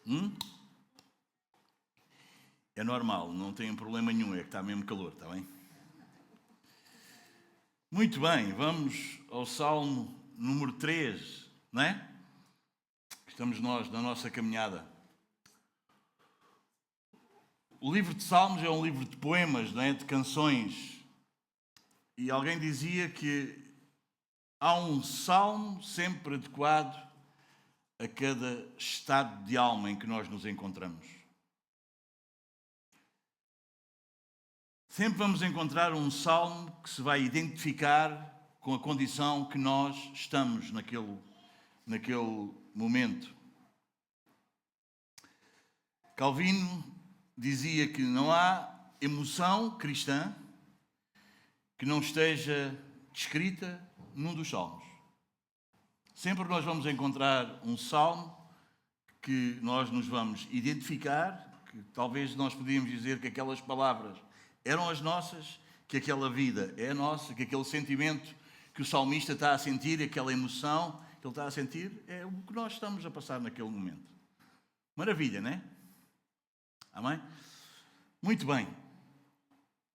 Hum? É normal, não tem problema nenhum, é que está mesmo calor, está bem? Muito bem, vamos ao Salmo número 3, não é? Estamos nós na nossa caminhada. O livro de Salmos é um livro de poemas, não é? De canções. E alguém dizia que há um salmo sempre adequado a cada estado de alma em que nós nos encontramos. Sempre vamos encontrar um salmo que se vai identificar com a condição que nós estamos naquele momento. Calvino dizia que não há emoção cristã que não esteja descrita num dos salmos. Sempre nós vamos encontrar um salmo que nós nos vamos identificar, que talvez nós podíamos dizer que aquelas palavras eram as nossas, que aquela vida é a nossa, que aquele sentimento que o salmista está a sentir, aquela emoção que ele está a sentir, é o que nós estamos a passar naquele momento. Maravilha, não é? Amém? Muito bem.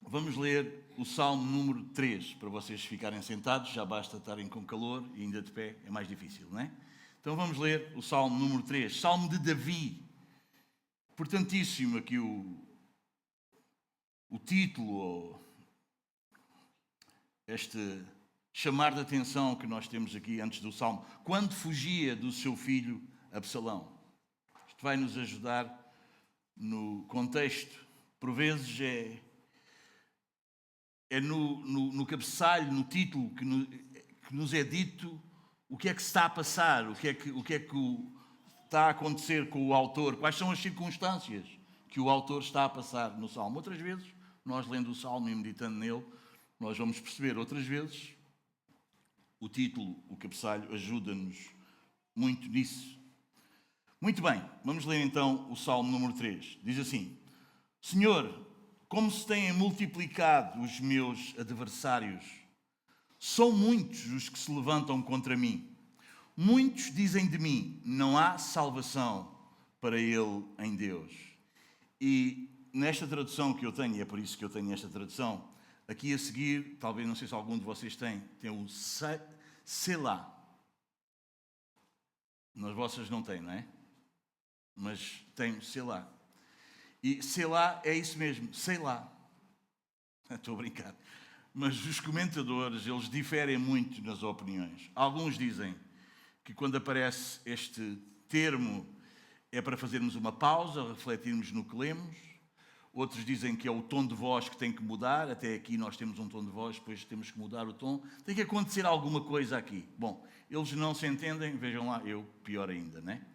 Vamos ler o Salmo número 3, para vocês ficarem sentados, já basta estarem com calor e ainda de pé é mais difícil, não é? Então vamos ler o Salmo número 3, Salmo de Davi. Importantíssimo aqui o título, ou este chamar de atenção que nós temos aqui antes do Salmo. Quando fugia do seu filho Absalão. Isto vai nos ajudar no contexto. Por vezes é no cabeçalho, no título, que nos é dito o que é que se está a passar, o que é que está a acontecer com o autor, quais são as circunstâncias que o autor está a passar no Salmo. Outras vezes, nós lendo o Salmo e meditando nele, nós vamos perceber. Outras vezes, o título, o cabeçalho, ajuda-nos muito nisso. Muito bem, vamos ler então o Salmo número 3. Diz assim: Senhor, como se têm multiplicado os meus adversários. São muitos os que se levantam contra mim. Muitos dizem de mim, não há salvação para ele em Deus. E nesta tradução que eu tenho, e é por isso que eu tenho esta tradução, aqui a seguir, talvez, não sei se algum de vocês tem o Selá. Nas vossas não tem, não é? Mas tem Selá. E Selá é isso mesmo, sei lá. Estou a brincar. Mas os comentadores, eles diferem muito nas opiniões. Alguns dizem que quando aparece este termo é para fazermos uma pausa, refletirmos no que lemos. Outros dizem que é o tom de voz que tem que mudar. Até aqui nós temos um tom de voz, depois temos que mudar o tom. Tem que acontecer alguma coisa aqui. Bom, eles não se entendem, vejam lá, eu pior ainda, né?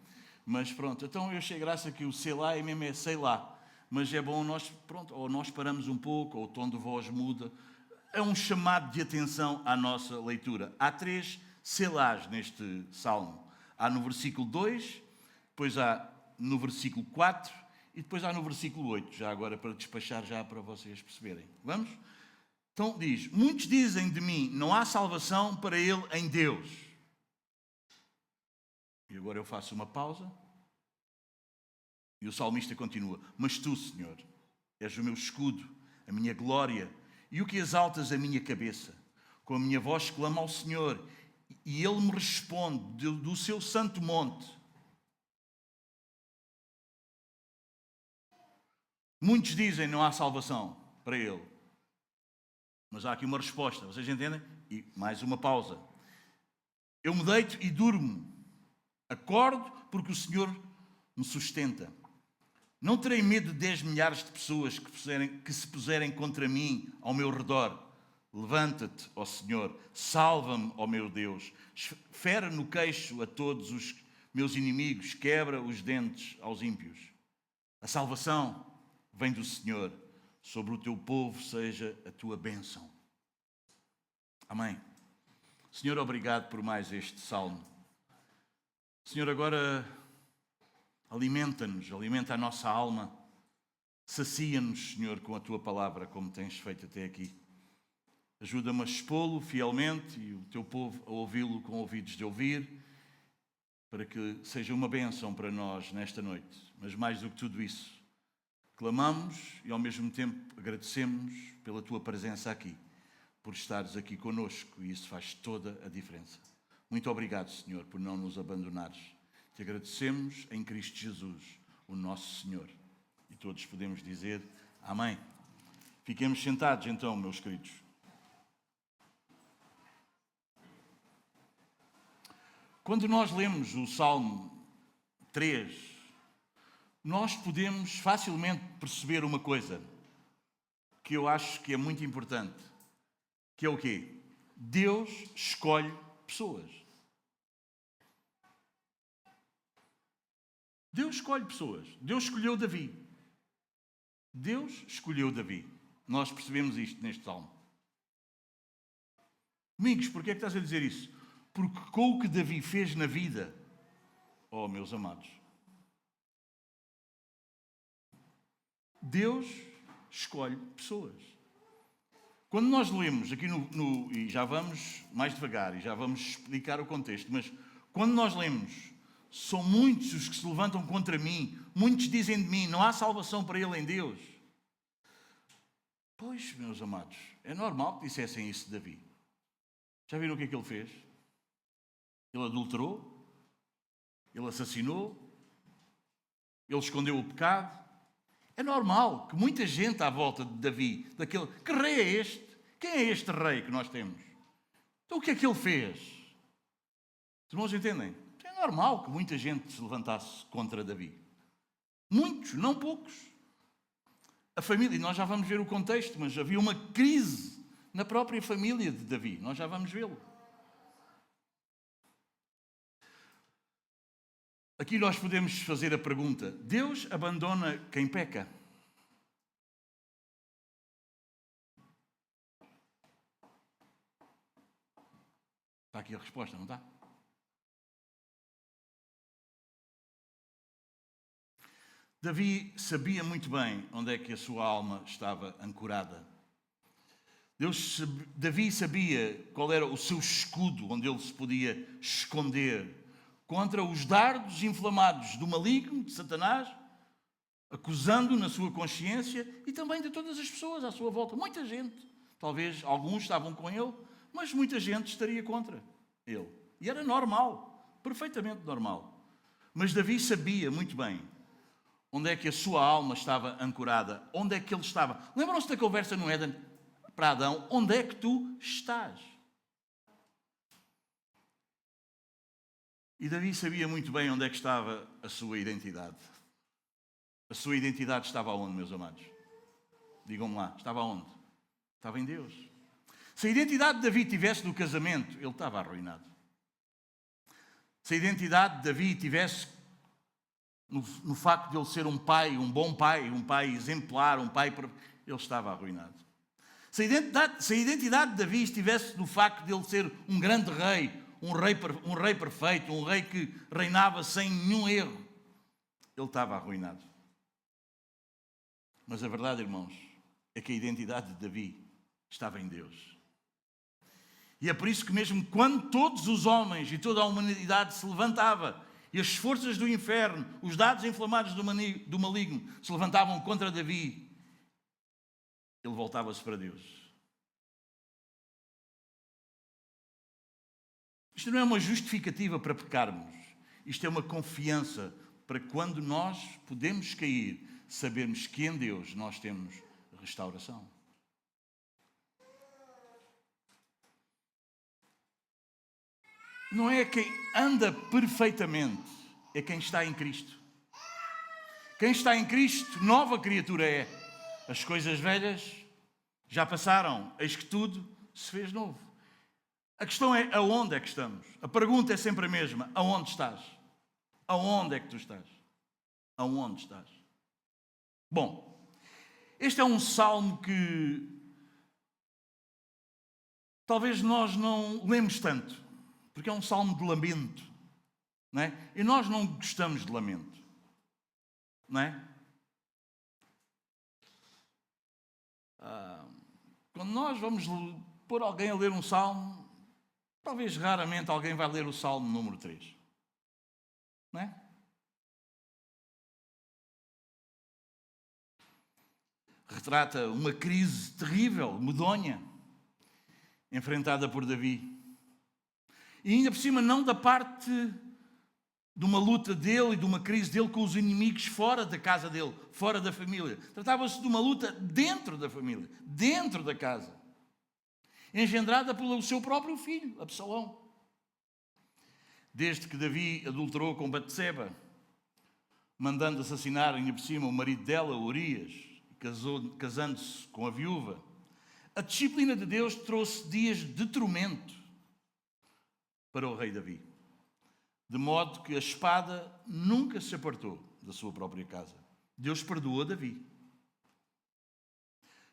Mas pronto, então eu achei graça que o sei lá é mesmo sei lá. Mas é bom ou nós paramos um pouco, ou o tom de voz muda. É um chamado de atenção à nossa leitura. Há 3 selás neste salmo. Há no versículo 2, depois há no versículo 4 e depois há no versículo 8. Já agora para despachar, já para vocês perceberem. Vamos? Então diz, muitos dizem de mim, não há salvação para ele em Deus. E agora eu faço uma pausa. E o salmista continua, mas tu, Senhor, és o meu escudo, a minha glória, e o que exaltas a minha cabeça. Com a minha voz clamo ao Senhor, e Ele me responde do seu santo monte. Muitos dizem não há salvação para Ele. Mas há aqui uma resposta, vocês entendem? E mais uma pausa. Eu me deito e durmo. Acordo porque o Senhor me sustenta. Não terei medo de 10 milhares de pessoas que se puserem contra mim ao meu redor. Levanta-te, ó Senhor, salva-me, ó meu Deus. Fere no queixo a todos os meus inimigos, quebra os dentes aos ímpios. A salvação vem do Senhor, sobre o teu povo seja a tua bênção. Amém. Senhor, obrigado por mais este salmo. Senhor, agora alimenta-nos, alimenta a nossa alma, sacia-nos, Senhor, com a Tua palavra, como tens feito até aqui. Ajuda-me a expô-lo fielmente e o Teu povo a ouvi-lo com ouvidos de ouvir, para que seja uma bênção para nós nesta noite. Mas mais do que tudo isso, clamamos e ao mesmo tempo agradecemos pela tua presença aqui, por estares aqui conosco, e isso faz toda a diferença. Muito obrigado, Senhor, por não nos abandonares. Te agradecemos em Cristo Jesus, o nosso Senhor. E todos podemos dizer amém. Fiquemos sentados então, meus queridos. Quando nós lemos o Salmo 3, nós podemos facilmente perceber uma coisa que eu acho que é muito importante, que é o quê? Deus escolhe pessoas. Deus escolhe pessoas. Deus escolheu Davi. Deus escolheu Davi. Nós percebemos isto neste Salmo. Domingos, porquê é que estás a dizer isso? Porque com o que Davi fez na vida, oh, meus amados, Deus escolhe pessoas. Quando nós lemos aqui e já vamos mais devagar, e já vamos explicar o contexto, mas quando nós lemos, são muitos os que se levantam contra mim, muitos dizem de mim, não há salvação para ele em Deus. Pois, meus amados, é normal que dissessem isso de Davi. Já viram o que é que ele fez? Ele adulterou, ele assassinou, ele escondeu o pecado. É normal que muita gente à volta de Davi, daquele, que rei é este? Quem é este rei que nós temos? Então o que é que ele fez? Os irmãos entendem? É normal que muita gente se levantasse contra Davi. Muitos, não poucos. A família, e nós já vamos ver o contexto, mas havia uma crise na própria família de Davi. Nós já vamos vê-lo. Aqui nós podemos fazer a pergunta: Deus abandona quem peca? Está aqui a resposta, não está? Davi sabia muito bem onde é que a sua alma estava ancorada. Davi sabia qual era o seu escudo, onde ele se podia esconder contra os dardos inflamados do maligno, de Satanás, acusando na sua consciência e também de todas as pessoas à sua volta. Muita gente, talvez alguns estavam com ele, mas muita gente estaria contra ele. E era normal, perfeitamente normal. Mas Davi sabia muito bem onde é que a sua alma estava ancorada, onde é que ele estava. Lembram-se da conversa no Éden para Adão? Onde é que tu estás? E Davi sabia muito bem onde é que estava a sua identidade. A sua identidade estava onde, meus amados? Digam-me lá, estava onde? Estava em Deus. Se a identidade de Davi estivesse no casamento, ele estava arruinado. Se a identidade de Davi estivesse no facto de ele ser um pai, um bom pai, um pai exemplar, um pai... ele estava arruinado. Se a identidade de Davi estivesse no facto de ele ser um grande rei, um rei perfeito, um rei que reinava sem nenhum erro, ele estava arruinado. Mas a verdade, irmãos, é que a identidade de Davi estava em Deus. E é por isso que mesmo quando todos os homens e toda a humanidade se levantava e as forças do inferno, os dados inflamados do maligno se levantavam contra Davi, ele voltava-se para Deus. Isto não é uma justificativa para pecarmos. Isto é uma confiança para quando nós podemos cair, sabermos que em Deus nós temos restauração. Não é quem anda perfeitamente, é quem está em Cristo. Quem está em Cristo, nova criatura é. As coisas velhas já passaram, eis que tudo se fez novo. A questão é aonde é que estamos. A pergunta é sempre a mesma: aonde estás? Aonde é que tu estás? Aonde estás? Bom, este é um salmo que talvez nós não lemos tanto, porque é um salmo de lamento, não é? E nós não gostamos de lamento, não é? Quando nós vamos pôr alguém a ler um salmo, talvez raramente alguém vai ler o salmo número 3. não é? Retrata uma crise terrível, medonha, enfrentada por Davi. E ainda por cima, não da parte de uma luta dele e de uma crise dele com os inimigos fora da casa dele, fora da família. Tratava-se de uma luta dentro da família, dentro da casa, engendrada pelo seu próprio filho, Absalão. Desde que Davi adulterou com Batseba, mandando assassinar ainda por cima o marido dela, Urias, casando-se com a viúva, a disciplina de Deus trouxe dias de tormento para o rei Davi, de modo que a espada nunca se apartou da sua própria casa. Deus perdoou Davi,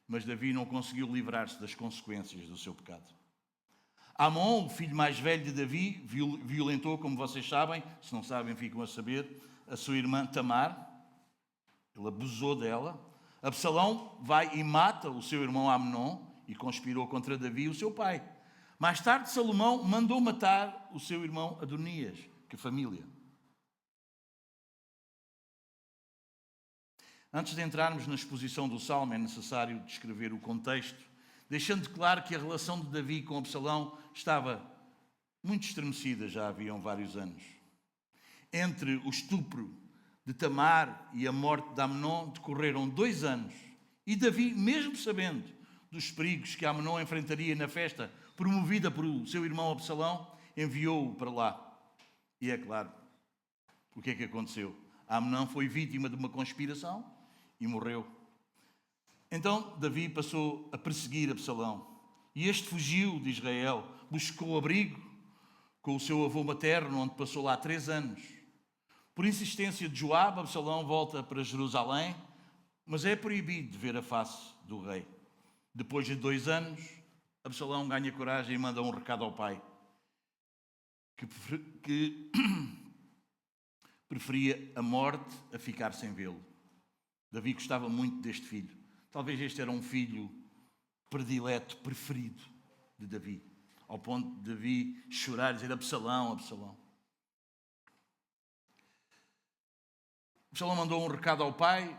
mas Davi não conseguiu livrar-se das consequências do seu pecado. Amon, o filho mais velho de Davi, violentou, como vocês sabem, se não sabem ficam a saber, a sua irmã Tamar. Ele abusou dela. Absalão vai e mata o seu irmão Amnon e conspirou contra Davi, o seu pai. Mais tarde, Salomão mandou matar o seu irmão Adonias. Que família! Antes de entrarmos na exposição do Salmo, é necessário descrever o contexto, deixando claro que a relação de Davi com Absalão estava muito estremecida, já haviam vários anos. Entre o estupro de Tamar e a morte de Amnon decorreram 2 anos, e Davi, mesmo sabendo dos perigos que Amnon enfrentaria na festa promovida por seu irmão Absalão, enviou-o para lá. E é claro, o que é que aconteceu? Amnon foi vítima de uma conspiração e morreu. Então Davi passou a perseguir Absalão. E este fugiu de Israel, buscou abrigo com o seu avô materno, onde passou lá 3 anos. Por insistência de Joabe, Absalão volta para Jerusalém, mas é proibido de ver a face do rei. Depois de 2 anos, Absalão ganha coragem e manda um recado ao pai, que preferia a morte a ficar sem vê-lo. Davi gostava muito deste filho. Talvez este era um filho predileto, preferido de Davi, ao ponto de Davi chorar e dizer: Absalão, Absalão. Absalão mandou um recado ao pai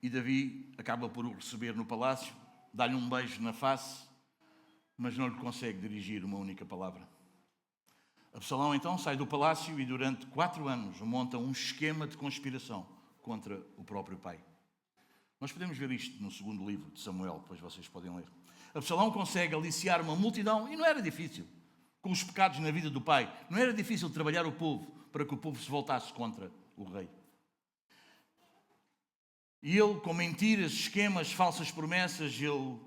e Davi acaba por o receber no palácio, dá-lhe um beijo na face, mas não lhe consegue dirigir uma única palavra. Absalão então sai do palácio e durante 4 anos monta um esquema de conspiração contra o próprio pai. Nós podemos ver isto no 2º livro de Samuel, depois vocês podem ler. Absalão consegue aliciar uma multidão, e não era difícil, com os pecados na vida do pai, não era difícil trabalhar o povo para que o povo se voltasse contra o rei. E ele, com mentiras, esquemas, falsas promessas, ele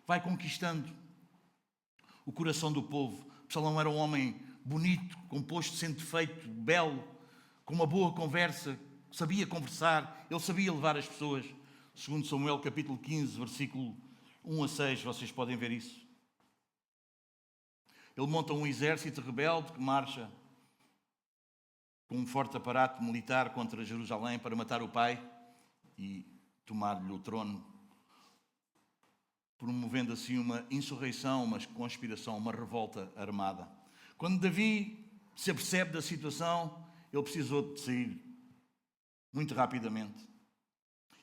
vai conquistando o coração do povo. Absalão era um homem bonito, composto, sem defeito, belo, com uma boa conversa, sabia conversar, ele sabia levar as pessoas. Segundo Samuel, capítulo 15, versículo 1 a 6, vocês podem ver isso. Ele monta um exército rebelde que marcha com um forte aparato militar contra Jerusalém para matar o pai e tomar-lhe o trono, promovendo assim uma insurreição, uma conspiração, uma revolta armada. Quando Davi se apercebe da situação, ele precisou de sair muito rapidamente.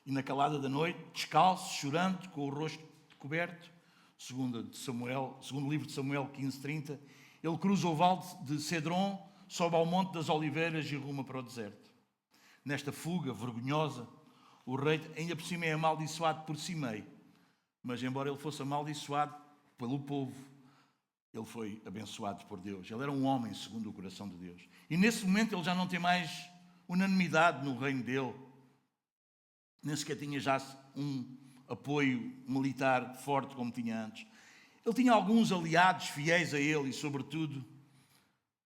E na calada da noite, descalço, chorando, com o rosto coberto, segundo livro de Samuel 15:30, ele cruza o vale de Cedron, sobe ao Monte das Oliveiras e ruma para o deserto. Nesta fuga vergonhosa, o rei ainda por cima é amaldiçoado por Simei, mas embora ele fosse amaldiçoado pelo povo, ele foi abençoado por Deus. Ele era um homem segundo o coração de Deus. E nesse momento ele já não tem mais unanimidade no reino dele. Nem sequer tinha já um apoio militar forte como tinha antes. Ele tinha alguns aliados fiéis a ele e, sobretudo,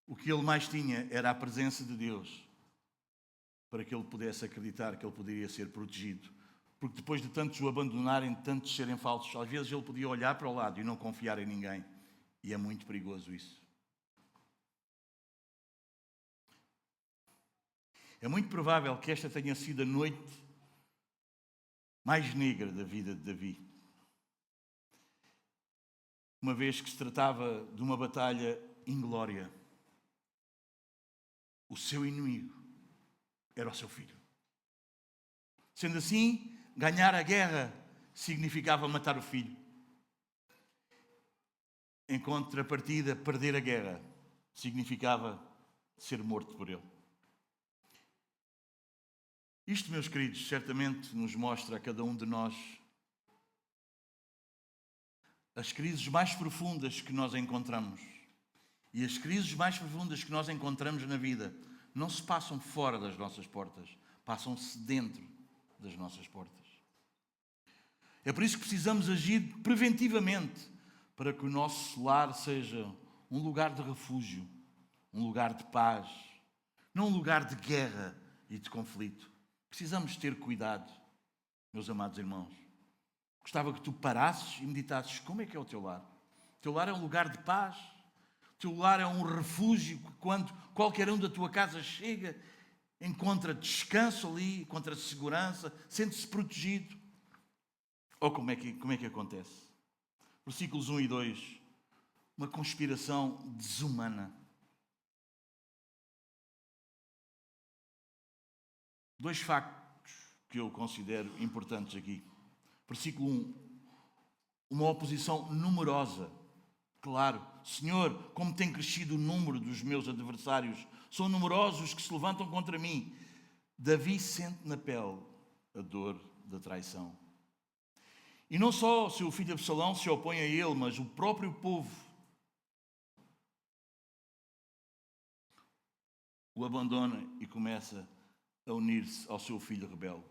o que ele mais tinha era a presença de Deus, para que ele pudesse acreditar que ele poderia ser protegido. Porque depois de tantos o abandonarem, de tantos serem falsos, às vezes ele podia olhar para o lado e não confiar em ninguém. E é muito perigoso isso. É muito provável que esta tenha sido a noite mais negra da vida de Davi. Uma vez que se tratava de uma batalha inglória. o seu inimigo era o seu filho. Sendo assim, ganhar a guerra significava matar o filho. Em contrapartida, perder a guerra significava ser morto por ele. Isto, meus queridos, certamente nos mostra a cada um de nós as crises mais profundas que nós encontramos. E as crises mais profundas que nós encontramos na vida não se passam fora das nossas portas, passam-se dentro das nossas portas. É por isso que precisamos agir preventivamente para que o nosso lar seja um lugar de refúgio, um lugar de paz, não um lugar de guerra e de conflito. Precisamos ter cuidado, meus amados irmãos. Gostava que tu parasses e meditasses como é que é o teu lar. O teu lar é um lugar de paz. O teu lar é um refúgio que quando qualquer um da tua casa chega, encontra descanso ali, encontra segurança, sente-se protegido. Ou como é que acontece? Versículos 1 e 2. Uma conspiração desumana. Dois factos que eu considero importantes aqui. Versículo 1. Uma oposição numerosa. Claro, Senhor, como tem crescido o número dos meus adversários. São numerosos os que se levantam contra mim. Davi sente na pele a dor da traição. E não só o seu filho Absalão se opõe a ele, mas o próprio povo o abandona e começa a unir-se ao seu filho rebelde.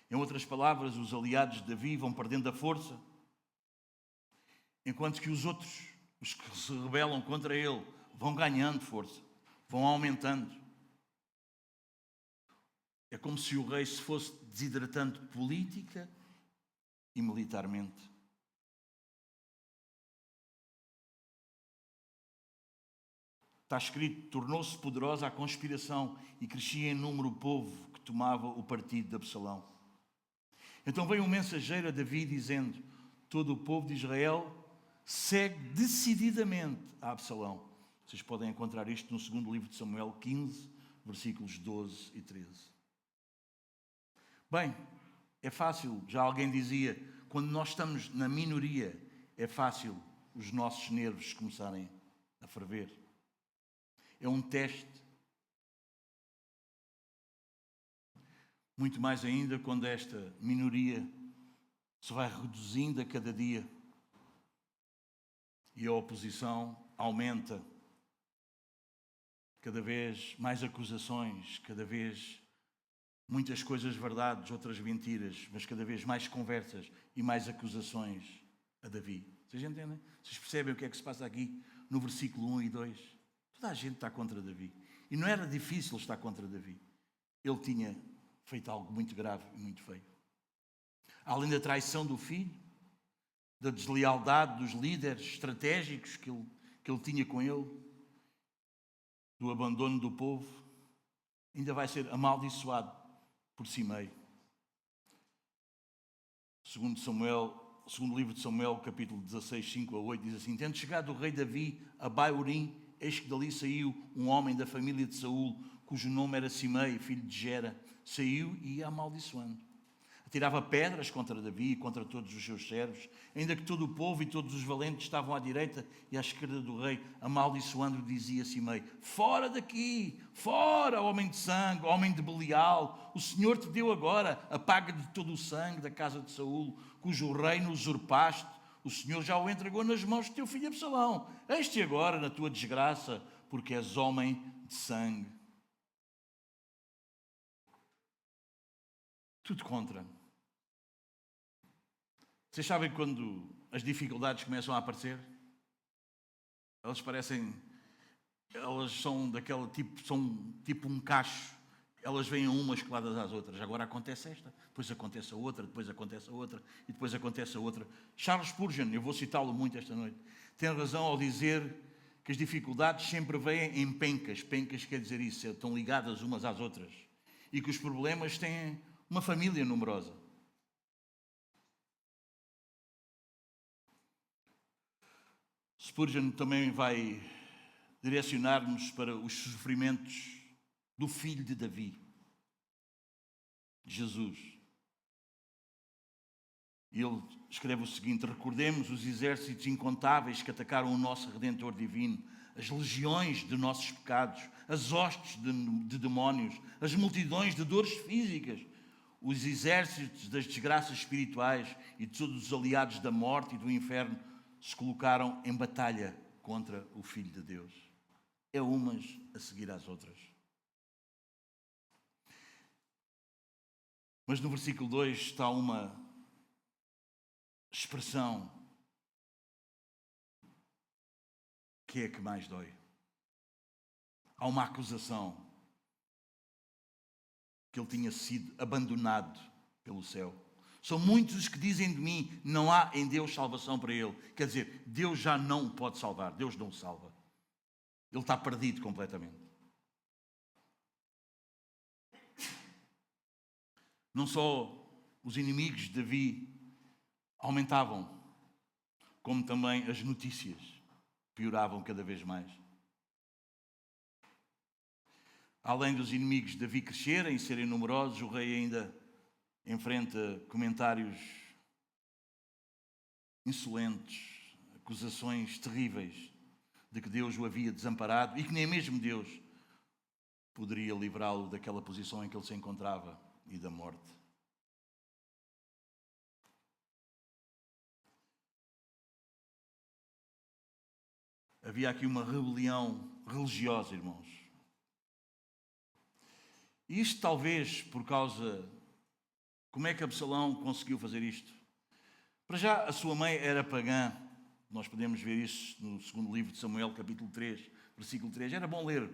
Em outras palavras, os aliados de Davi vão perdendo a força, enquanto que os outros, os que se rebelam contra ele, vão ganhando força, vão aumentando. É como se o rei se fosse desidratando política e militarmente. Está escrito, tornou-se poderosa a conspiração e crescia em número o povo que tomava o partido de Absalão. Então veio um mensageiro a Davi dizendo, todo o povo de Israel segue decididamente a Absalão. Vocês podem encontrar isto no segundo livro de Samuel 15, versículos 12 e 13. Bem, é fácil, já alguém dizia, quando nós estamos na minoria, é fácil os nossos nervos começarem a ferver. É um teste. Muito mais ainda quando esta minoria se vai reduzindo a cada dia e a oposição aumenta. Cada vez mais acusações, cada vez muitas coisas verdades, outras mentiras, mas cada vez mais conversas e mais acusações a Davi. Vocês entendem? Vocês percebem o que é que se passa aqui no versículo 1 e 2? Toda a gente está contra Davi. E não era difícil estar contra Davi. Ele tinha feito algo muito grave e muito feio. Além da traição do filho, da deslealdade dos líderes estratégicos que ele tinha com ele, do abandono do povo, ainda vai ser amaldiçoado por Simei. Segundo livro de Samuel, capítulo 16, 5 a 8, diz assim, tendo chegado o rei Davi a Baiurim, eis que dali saiu um homem da família de Saul, cujo nome era Simei, filho de Gera. Saiu e ia amaldiçoando. Atirava pedras contra Davi e contra todos os seus servos, ainda que todo o povo e todos os valentes estavam à direita e à esquerda do rei, amaldiçoando, dizia Simei, fora daqui, fora, homem de sangue, homem de Belial, o Senhor te deu agora a paga de todo o sangue da casa de Saul, cujo reino usurpaste. O Senhor já o entregou nas mãos de teu filho Absalão. Eis-te agora na tua desgraça, porque és homem de sangue. Tudo contra. Vocês sabem quando as dificuldades começam a aparecer? Elas são daquele tipo, são tipo um cacho. Elas vêm umas coladas às outras. Agora acontece esta, depois acontece a outra, depois acontece a outra e depois acontece a outra. Charles Spurgeon, eu vou citá-lo muito esta noite, tem razão ao dizer que as dificuldades sempre vêm em pencas. Pencas quer dizer isso, estão ligadas umas às outras. E que os problemas têm uma família numerosa. Spurgeon também vai direcionarmos para os sofrimentos do filho de Davi, Jesus. Ele escreve o seguinte: recordemos os exércitos incontáveis que atacaram o nosso Redentor divino, as legiões de nossos pecados, as hostes de demónios, as multidões de dores físicas, os exércitos das desgraças espirituais e todos os aliados da morte e do inferno se colocaram em batalha contra o Filho de Deus. É umas a seguir às outras. Mas no versículo 2 está uma expressão que é a que mais dói. Há uma acusação que ele tinha sido abandonado pelo céu. São muitos os que dizem de mim, não há em Deus salvação para ele. Quer dizer, Deus já não o pode salvar, Deus não o salva. Ele está perdido completamente. Não só os inimigos de Davi aumentavam, como também as notícias pioravam cada vez mais. Além dos inimigos de Davi crescerem e serem numerosos, o rei ainda enfrenta comentários insolentes, acusações terríveis de que Deus o havia desamparado e que nem mesmo Deus poderia livrá-lo daquela posição em que ele se encontrava e da morte. Havia aqui uma rebelião religiosa, irmãos. E isto talvez por causa... Como é que Absalão conseguiu fazer isto? Para já, a sua mãe era pagã. Nós podemos ver isso no segundo livro de Samuel, capítulo 3, versículo 3. Era bom ler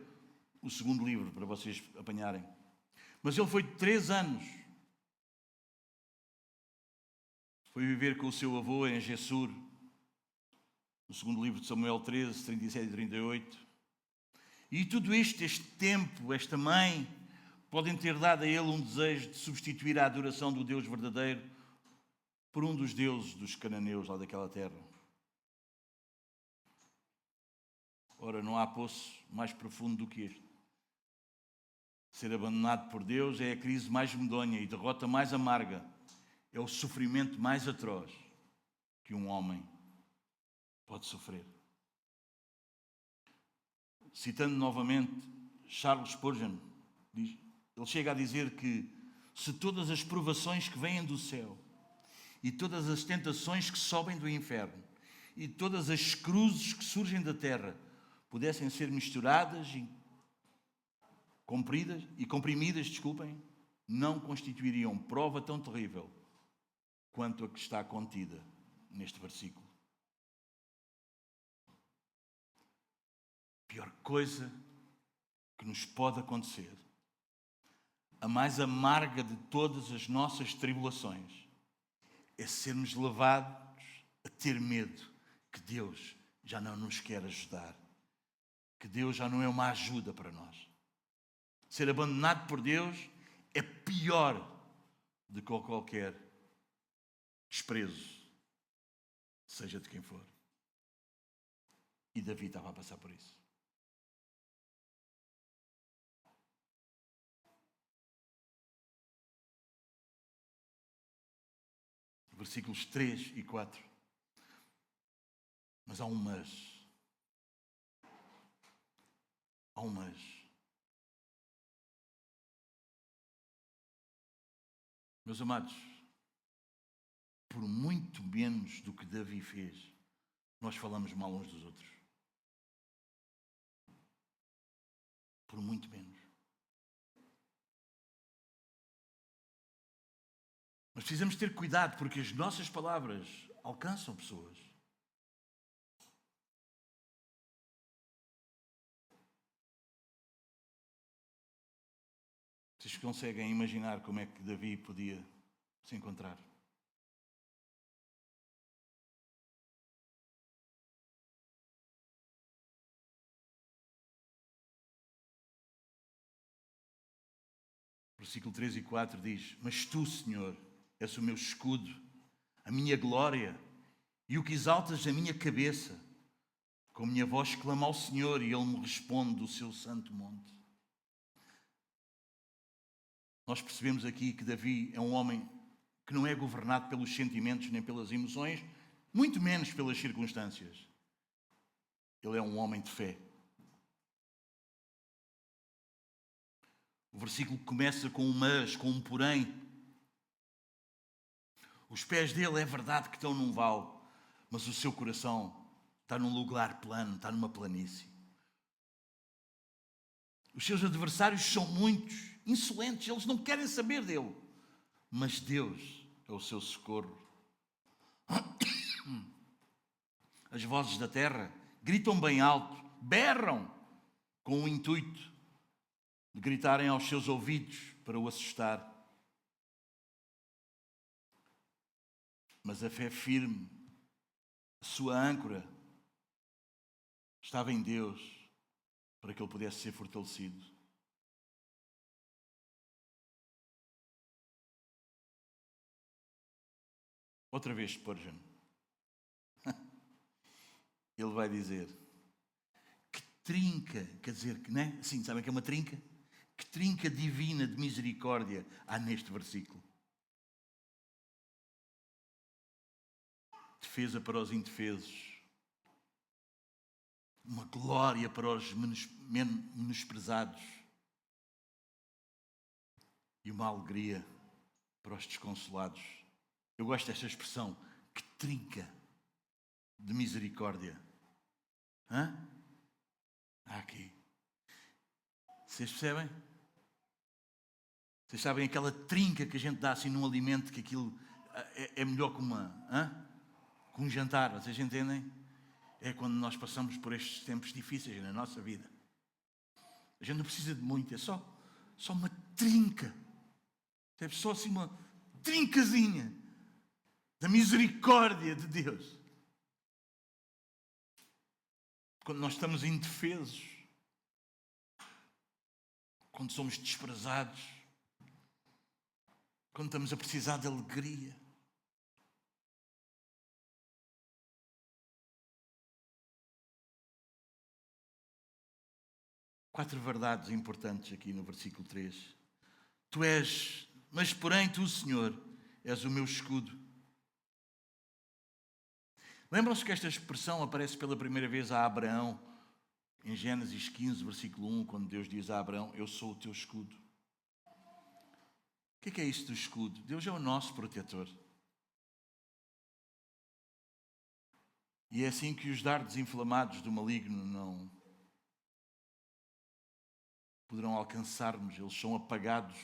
o segundo livro para vocês apanharem. Mas ele foi 3 anos. Foi viver com o seu avô em Gessur, no segundo livro de Samuel 13, 37 e 38. E tudo isto, este tempo, esta mãe, podem ter dado a ele um desejo de substituir a adoração do Deus verdadeiro por um dos deuses dos cananeus lá daquela terra. Ora, não há poço mais profundo do que este. Ser abandonado por Deus é a crise mais medonha e derrota mais amarga. É o sofrimento mais atroz que um homem pode sofrer. Citando novamente Charles Spurgeon, ele chega a dizer que se todas as provações que vêm do céu e todas as tentações que sobem do inferno e todas as cruzes que surgem da terra pudessem ser misturadas e comprimidas, não constituiriam prova tão terrível quanto a que está contida neste versículo. A pior coisa que nos pode acontecer, a mais amarga de todas as nossas tribulações, é sermos levados a ter medo que Deus já não nos quer ajudar, que Deus já não é uma ajuda para nós. Ser abandonado por Deus é pior do que qualquer desprezo, seja de quem for. E Davi estava a passar por isso. Versículos 3 e 4. Mas há um mas. Há um mas. Meus amados, por muito menos do que Davi fez, nós falamos mal uns dos outros. Por muito menos. Mas precisamos ter cuidado, porque as nossas palavras alcançam pessoas. Vocês conseguem imaginar como é que Davi podia se encontrar? Versículo 3 e 4 diz: mas tu, Senhor, és o meu escudo, a minha glória e o que exaltas a minha cabeça. Com a minha voz clamo ao Senhor e Ele me responde do seu santo monte. Nós percebemos aqui que Davi é um homem que não é governado pelos sentimentos nem pelas emoções, muito menos pelas circunstâncias. Ele é um homem de fé. O versículo começa com um mas, com um porém. Os pés dele é verdade que estão num vale, mas o seu coração está num lugar plano, está numa planície. Os seus adversários são muitos, insolentes, eles não querem saber dele. Mas Deus é o seu socorro. As vozes da terra gritam bem alto, berram com o intuito de gritarem aos seus ouvidos para o assustar. Mas a fé firme, a sua âncora, estava em Deus para que ele pudesse ser fortalecido. Outra vez Spurgeon. Ele vai dizer: que trinca, quer dizer, que, né? Sim, sabem que é uma trinca? Que trinca divina de misericórdia há neste versículo. Defesa para os indefesos. Uma glória para os menosprezados. E uma alegria para os desconsolados. Eu gosto desta expressão, que trinca de misericórdia. Hã? Há aqui. Vocês percebem? Vocês sabem aquela trinca que a gente dá assim num alimento, que aquilo é melhor que que um jantar, vocês entendem? É quando nós passamos por estes tempos difíceis na nossa vida. A gente não precisa de muito, é só uma trinca. É só assim uma trincazinha da misericórdia de Deus. Quando nós estamos indefesos, quando somos desprezados, quando estamos a precisar de alegria. Quatro verdades importantes aqui no versículo 3. Tu és, mas porém tu, Senhor, és o meu escudo. Lembram-se que esta expressão aparece pela primeira vez a Abraão, em Gênesis 15, versículo 1, quando Deus diz a Abraão: eu sou o teu escudo. O que é isso do escudo? Deus é o nosso protetor. E é assim que os dardos inflamados do maligno não poderão alcançar-nos, eles são apagados.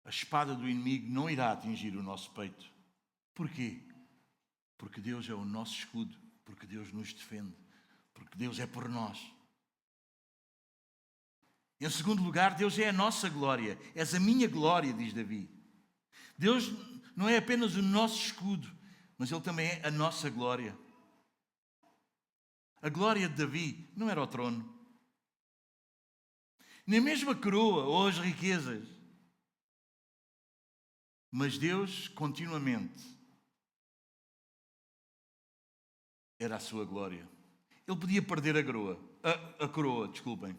A espada do inimigo não irá atingir o nosso peito. Porquê? Porque Deus é o nosso escudo, porque Deus nos defende, porque Deus é por nós. Em segundo lugar, Deus é a nossa glória. És a minha glória, diz Davi. Deus não é apenas o nosso escudo, mas Ele também é a nossa glória. A glória de Davi não era o trono, nem mesmo a coroa ou as riquezas. Mas Deus, continuamente, era a sua glória. Ele podia perder a coroa, desculpem.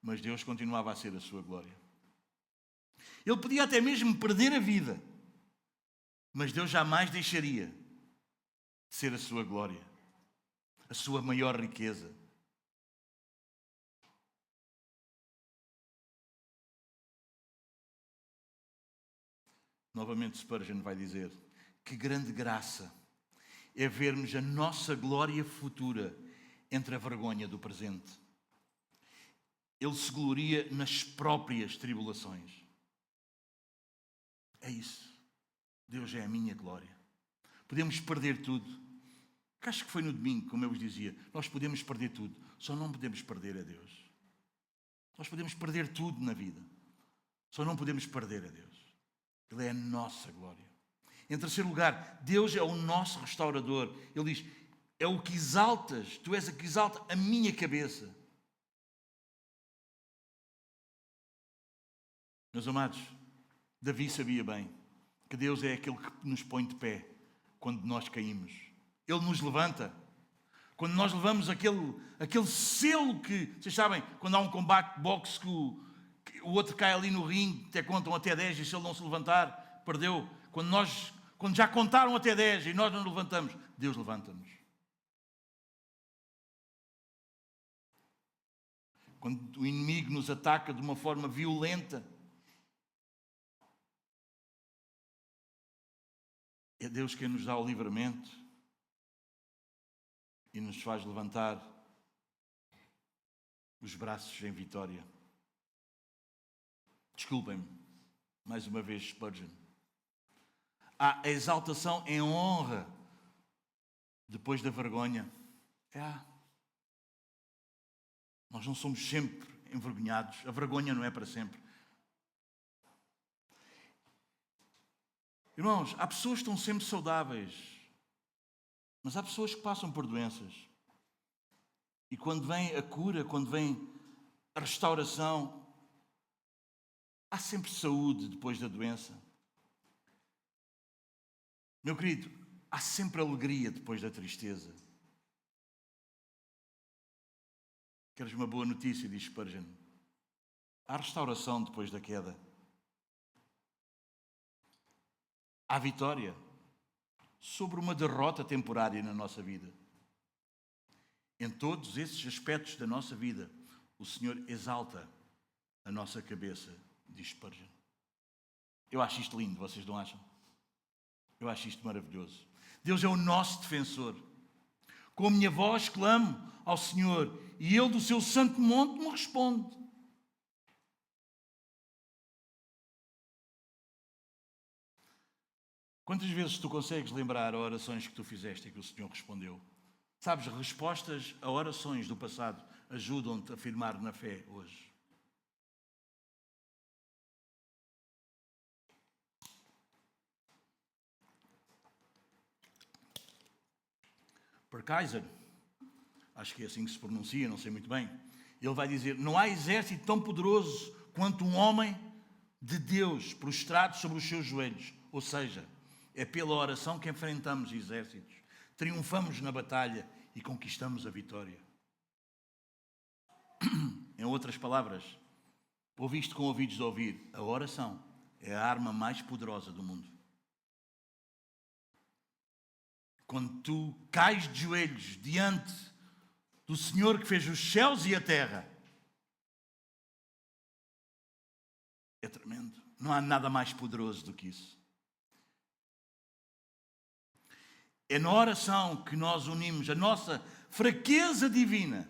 Mas Deus continuava a ser a sua glória. Ele podia até mesmo perder a vida. Mas Deus jamais deixaria de ser a sua glória, a sua maior riqueza. Novamente Spurgeon vai dizer: que grande graça é vermos a nossa glória futura entre a vergonha do presente. Ele se gloria nas próprias tribulações. É isso. Deus é a minha glória. Podemos perder tudo. Acho que foi no domingo, como eu vos dizia. Nós podemos perder tudo, só não podemos perder a Deus. Nós podemos perder tudo na vida, só não podemos perder a Deus. Ele é a nossa glória. Em terceiro lugar, Deus é o nosso restaurador. Ele diz: é o que exaltas, tu és a que exalta a minha cabeça. Meus amados, Davi sabia bem que Deus é aquele que nos põe de pé quando nós caímos. Ele nos levanta. Quando nós levamos aquele selo que, vocês sabem, quando há um combate de boxe que o outro cai ali no ringue, até contam até 10 e se ele não se levantar, perdeu. Quando já contaram até 10 e nós não levantamos, Deus levanta-nos. Quando o inimigo nos ataca de uma forma violenta, é Deus quem nos dá o livramento e nos faz levantar os braços em vitória. Desculpem-me, mais uma vez, Spurgeon. Há a exaltação em honra depois da vergonha. Nós não somos sempre envergonhados. A vergonha não é para sempre. Irmãos, há pessoas que estão sempre saudáveis, mas há pessoas que passam por doenças. E quando vem a cura, quando vem a restauração, há sempre saúde depois da doença. Meu querido, há sempre alegria depois da tristeza. Queres uma boa notícia, diz Spurgeon? Há restauração depois da queda. Há vitória sobre uma derrota temporária na nossa vida. Em todos esses aspectos da nossa vida, o Senhor exalta a nossa cabeça, diz Spurgeon. Eu acho isto lindo, vocês não acham? Eu acho isto maravilhoso. Deus é o nosso defensor. Com a minha voz clamo ao Senhor e Ele do seu santo monte me responde. Quantas vezes tu consegues lembrar orações que tu fizeste e que o Senhor respondeu? Sabes, respostas a orações do passado ajudam-te a afirmar na fé hoje. Per Kaiser, acho que é assim que se pronuncia, não sei muito bem, ele vai dizer: não há exército tão poderoso quanto um homem de Deus prostrado sobre os seus joelhos. Ou seja, é pela oração que enfrentamos exércitos, triunfamos na batalha e conquistamos a vitória. Em outras palavras, ouviste com ouvidos de ouvir, a oração é a arma mais poderosa do mundo. Quando tu cais de joelhos diante do Senhor que fez os céus e a terra, é tremendo. Não há nada mais poderoso do que isso. É na oração que nós unimos a nossa fraqueza divina,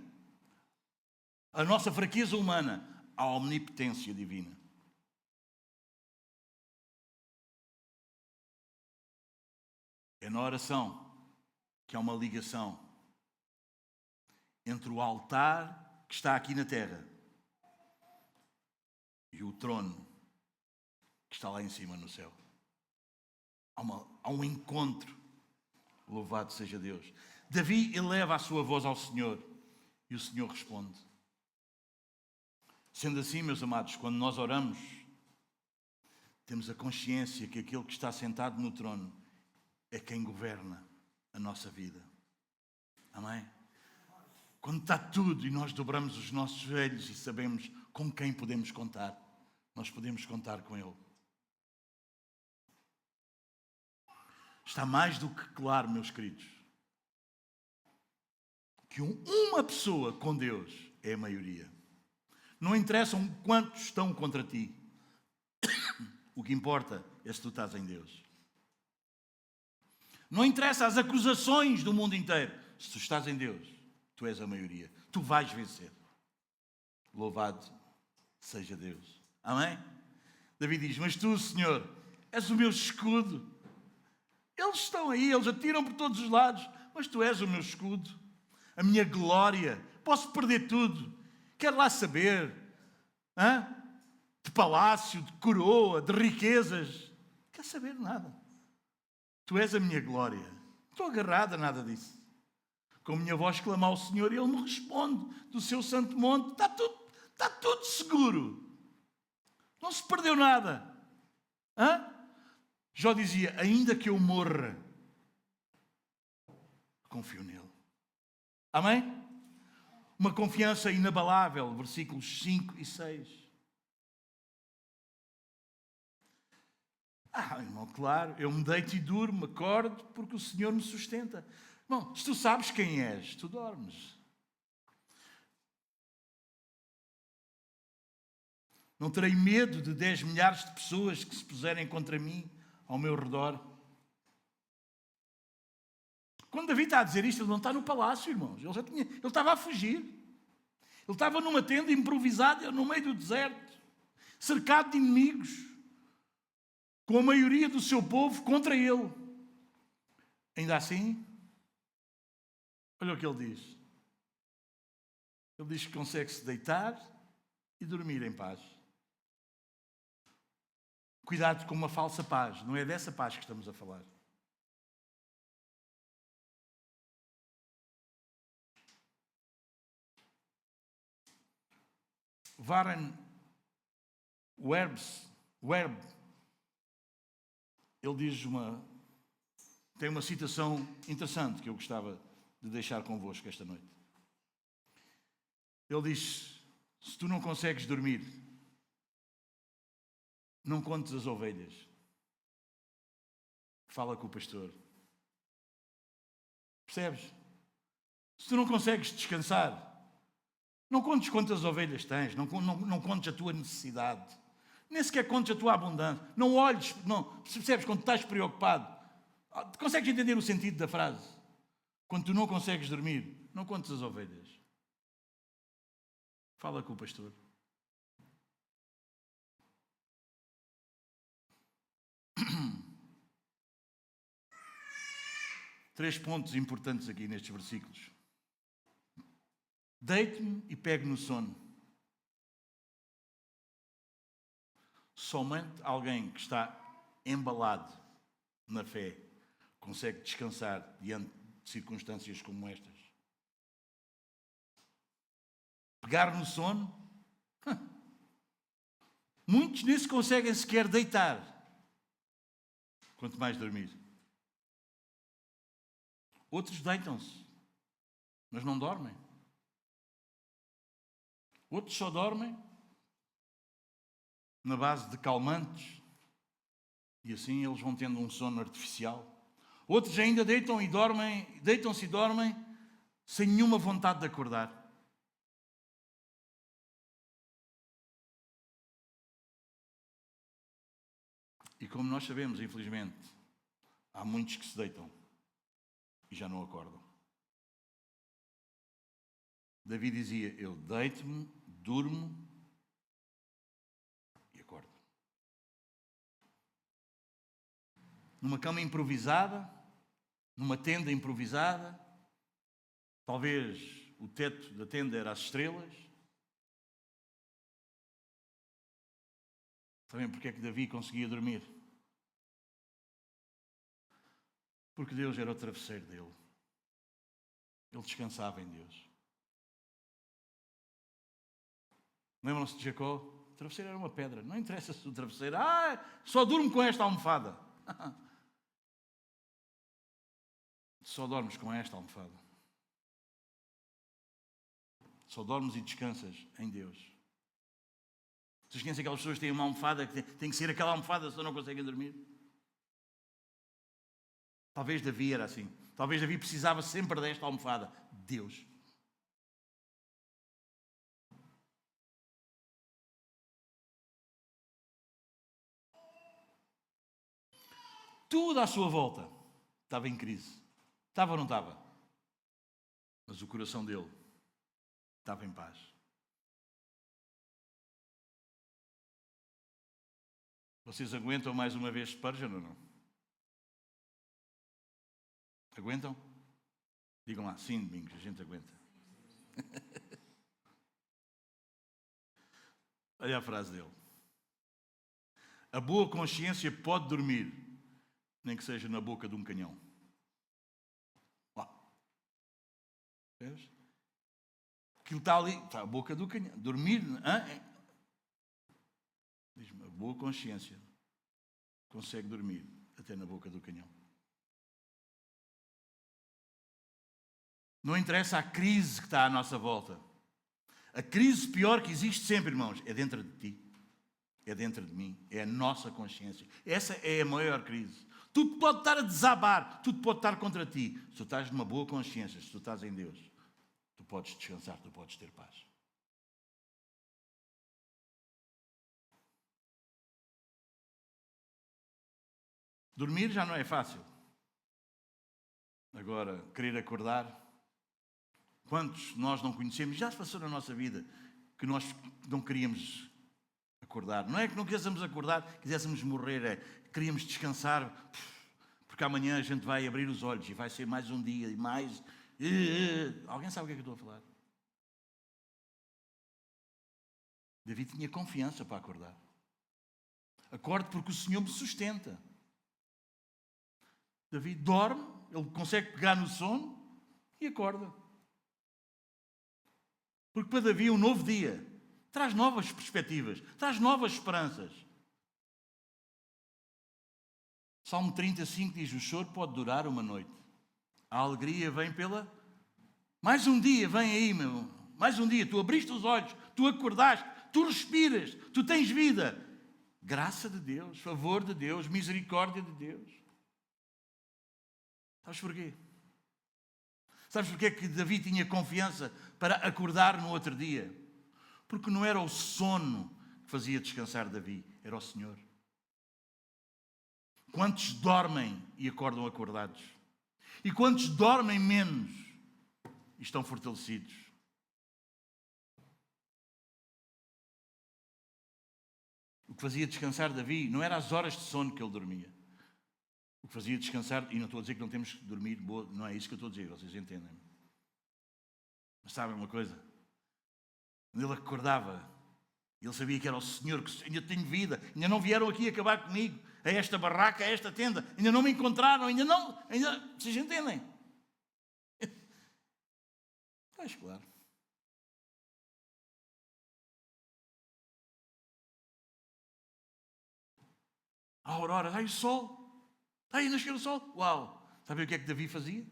a nossa fraqueza humana, à omnipotência divina. É na oração que há uma ligação entre o altar que está aqui na terra e o trono que está lá em cima no céu. Há um encontro. Louvado seja Deus. Davi eleva a sua voz ao Senhor e o Senhor responde. Sendo assim, meus amados, quando nós oramos, temos a consciência que aquele que está sentado no trono é quem governa a nossa vida. Amém? Quando está tudo e nós dobramos os nossos joelhos e sabemos com quem podemos contar, nós podemos contar com Ele. Está mais do que claro, meus queridos, que uma pessoa com Deus é a maioria. Não interessam quantos estão contra ti. O que importa é se tu estás em Deus. Não interessa as acusações do mundo inteiro. Se tu estás em Deus, tu és a maioria. Tu vais vencer. Louvado seja Deus. Amém? Davi diz: mas tu, Senhor, és o meu escudo. Eles estão aí, eles atiram por todos os lados, mas tu és o meu escudo, a minha glória. Posso perder tudo. Quero lá saber, de palácio, de coroa, de riquezas. Não quero saber nada. Tu és a minha glória. Não estou agarrado a nada disso. Com a minha voz clamo ao Senhor e Ele me responde do seu santo monte. Está tudo seguro. Não se perdeu nada. Jó dizia: ainda que eu morra, confio nele. Amém? Uma confiança inabalável, versículos 5 e 6. Irmão, claro, eu me deito e durmo, acordo, porque o Senhor me sustenta. Irmão, se tu sabes quem és, tu dormes. Não terei medo de 10 milhares de pessoas que se puserem contra mim ao meu redor. Quando Davi está a dizer isto, ele não está no palácio, irmãos. Ele estava a fugir. Ele estava numa tenda improvisada no meio do deserto, cercado de inimigos, com a maioria do seu povo contra ele. Ainda assim, olha o que ele diz. Ele diz que consegue se deitar e dormir em paz. Cuidado com uma falsa paz. Não é dessa paz que estamos a falar. Warren Webb, ele diz tem uma citação interessante que eu gostava de deixar convosco esta noite. Ele diz: se tu não consegues dormir, não contes as ovelhas. Fala com o pastor. Percebes? Se tu não consegues descansar, não contes quantas ovelhas tens, não contes a tua necessidade, nem sequer contes a tua abundância. Não olhes, percebes, quando estás preocupado. Consegues entender o sentido da frase? Quando tu não consegues dormir, não contes as ovelhas. Fala com o pastor. Três pontos importantes aqui nestes versículos. Deito-me e pego no sono. Somente alguém que está embalado na fé consegue descansar diante de circunstâncias como estas. Pegar no sono? Muitos nem se conseguem sequer deitar, quanto mais dormir. Outros deitam-se, mas não dormem. Outros só dormem na base de calmantes e assim eles vão tendo um sono artificial. Outros ainda deitam-se e dormem sem nenhuma vontade de acordar. E como nós sabemos, infelizmente, há muitos que se deitam e já não acordam. Davi dizia: eu deito-me, durmo e acordo. Numa cama improvisada, numa tenda improvisada, talvez o teto da tenda era as estrelas. Sabem porque é que Davi conseguia dormir? Porque Deus era o travesseiro dele. Ele descansava em Deus. Lembram-se de Jacó? O travesseiro era uma pedra. Não interessa se o travesseiro... só durmo com esta almofada. Só dormes com esta almofada. Só dormes e descansas em Deus. Vocês conhecem aquelas pessoas que têm uma almofada que tem que ser aquela almofada se não conseguem dormir? Talvez Davi era assim. Talvez Davi precisava sempre desta almofada. Deus. Tudo à sua volta estava em crise. Estava ou não estava? Mas o coração dele estava em paz. Vocês aguentam mais uma vez Spurgeon ou não? Aguentam? Digam lá, sim, Domingos, a gente aguenta. Olha a frase dele. A boa consciência pode dormir, nem que seja na boca de um canhão. Vês? Aquilo está ali, está a boca do canhão. Dormir, diz-me, a boa consciência consegue dormir até na boca do canhão. Não interessa a crise que está à nossa volta. A crise pior que existe sempre, irmãos, é dentro de ti. É dentro de mim. É a nossa consciência. Essa é a maior crise. Tudo pode estar a desabar. Tudo pode estar contra ti. Se tu estás numa boa consciência, se tu estás em Deus, tu podes descansar, tu podes ter paz. Dormir já não é fácil. Agora, querer acordar. Quantos nós não conhecemos, já se passou na nossa vida, que nós não queríamos acordar. Não é que não quiséssemos acordar, quiséssemos morrer, queríamos descansar, porque amanhã a gente vai abrir os olhos e vai ser mais um dia e mais... Alguém sabe o que é que eu estou a falar? Davi tinha confiança para acordar. Acorde porque o Senhor me sustenta. Davi dorme, ele consegue pegar no sono e acorda. Porque para Davi um novo dia traz novas perspectivas, traz novas esperanças. Salmo 35 diz: o choro pode durar uma noite. A alegria vem pela... Mais um dia vem aí, meu. Mais um dia. Tu abriste os olhos, tu acordaste, tu respiras, tu tens vida. Graça de Deus, favor de Deus, misericórdia de Deus. Sabes porquê? Sabes porquê que Davi tinha confiança para acordar no outro dia? Porque não era o sono que fazia descansar Davi, era o Senhor. Quantos dormem e acordam acordados? E quantos dormem menos e estão fortalecidos? O que fazia descansar Davi não era as horas de sono que ele dormia. O que fazia descansar, e não estou a dizer que não temos que dormir, não é isso que eu estou a dizer, vocês entendem. Mas sabem uma coisa? Quando ele acordava, ele sabia que era o Senhor, que ainda tenho vida, ainda não vieram aqui acabar comigo, a esta barraca, a esta tenda, ainda não me encontraram, vocês entendem? Pois claro. A aurora, o sol, está aí a nascer o sol, uau! Sabe o que é que Davi fazia?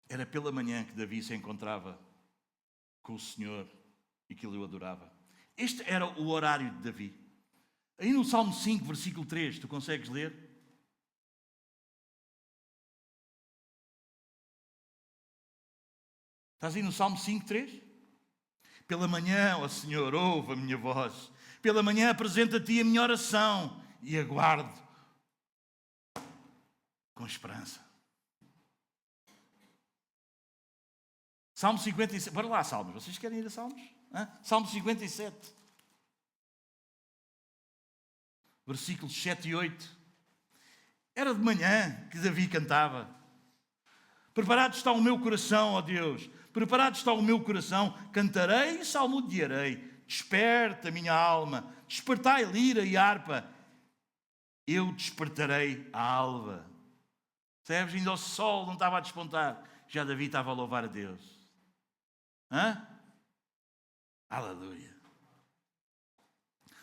Era pela manhã que Davi se encontrava com o Senhor e que ele o adorava. Este era o horário de Davi. Aí no Salmo 5, versículo 3, tu consegues ler? Estás aí no Salmo 5, 3? Pela manhã, ó Senhor, ouve a minha voz. Pela manhã apresento a ti a minha oração e aguardo com esperança. Salmo 57. Bora lá, Salmos. Vocês querem ir a Salmos? Salmo 57. Versículos 7 e 8. Era de manhã que Davi cantava. Preparado está o meu coração, ó Deus. Preparado está o meu coração. Cantarei e salmodiarei. Desperta, minha alma. Despertai lira e harpa. Eu despertarei a alva. Percebes? Ainda o sol não estava a despontar. Já Davi estava a louvar a Deus. Aleluia.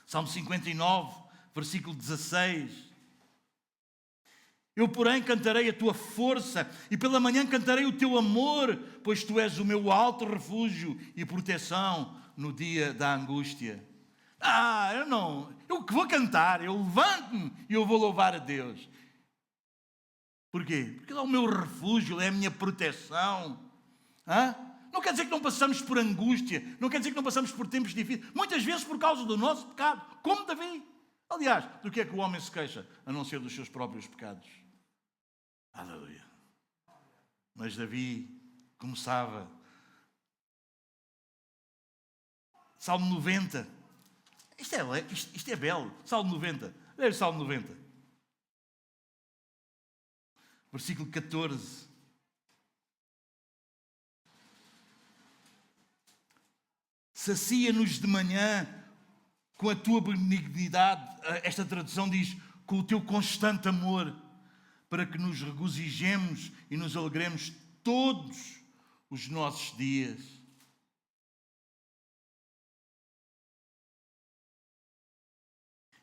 Salmo 59, versículo 16. Eu, porém, cantarei a tua força e pela manhã cantarei o teu amor, pois tu és o meu alto refúgio e proteção no dia da angústia. Eu que vou cantar, eu levanto-me e eu vou louvar a Deus. Porquê? Porque Ele é o meu refúgio, Ele é a minha proteção. Não quer dizer que não passamos por angústia, não quer dizer que não passamos por tempos difíceis, muitas vezes por causa do nosso pecado, como Davi. Aliás, do que é que o homem se queixa, a não ser dos seus próprios pecados? Aleluia. Mas Davi começava. Salmo 90. Isto é belo. Salmo 90. Leia o Salmo 90. Versículo 14. Sacia-nos de manhã com a tua benignidade. Esta tradução diz, com o teu constante amor, para que nos regozijemos e nos alegremos todos os nossos dias.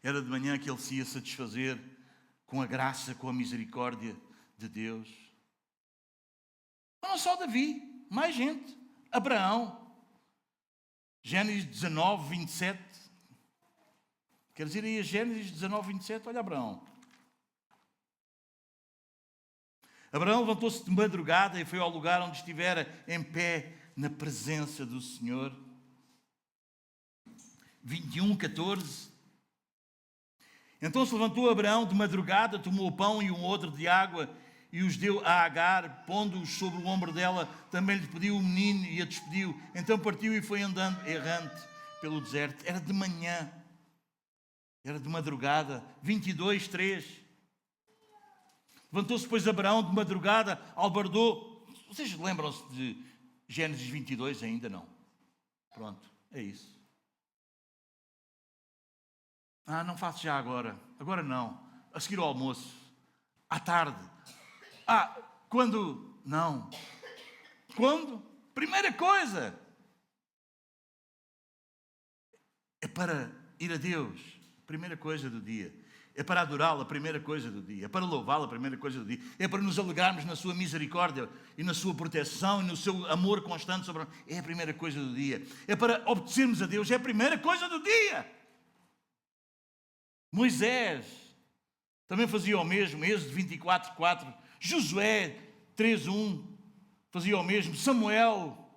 Era de manhã que ele se ia satisfazer com a graça, com a misericórdia de Deus. Mas não só Davi, mais gente. Abraão. Gênesis 19, 27. Queres ir aí a Gênesis 19, 27? Olha Abraão. Abraão levantou-se de madrugada e foi ao lugar onde estivera em pé na presença do Senhor. 21, 14. Então se levantou Abraão de madrugada, tomou o pão e um odre de água e os deu a Agar, pondo-os sobre o ombro dela. Também lhe pediu o menino e a despediu. Então partiu e foi andando errante pelo deserto. Era de manhã, era de madrugada. 22, 3. Levantou-se, pois, Abraão de madrugada, albardou. Vocês lembram-se de Gênesis 22? Ainda não. Pronto, é isso. Não faço já agora. Agora não. A seguir ao almoço. À tarde. Quando? Não. Quando? Primeira coisa. É para ir a Deus. Primeira coisa do dia. É para adorá-lo, a primeira coisa do dia. É para louvá-lo, a primeira coisa do dia. É para nos alegrarmos na sua misericórdia e na sua proteção e no seu amor constante sobre nós. É a primeira coisa do dia. É para obedecermos a Deus. É a primeira coisa do dia. Moisés também fazia o mesmo. Êxodo 24, 4. Josué 3, 1. Fazia o mesmo. Samuel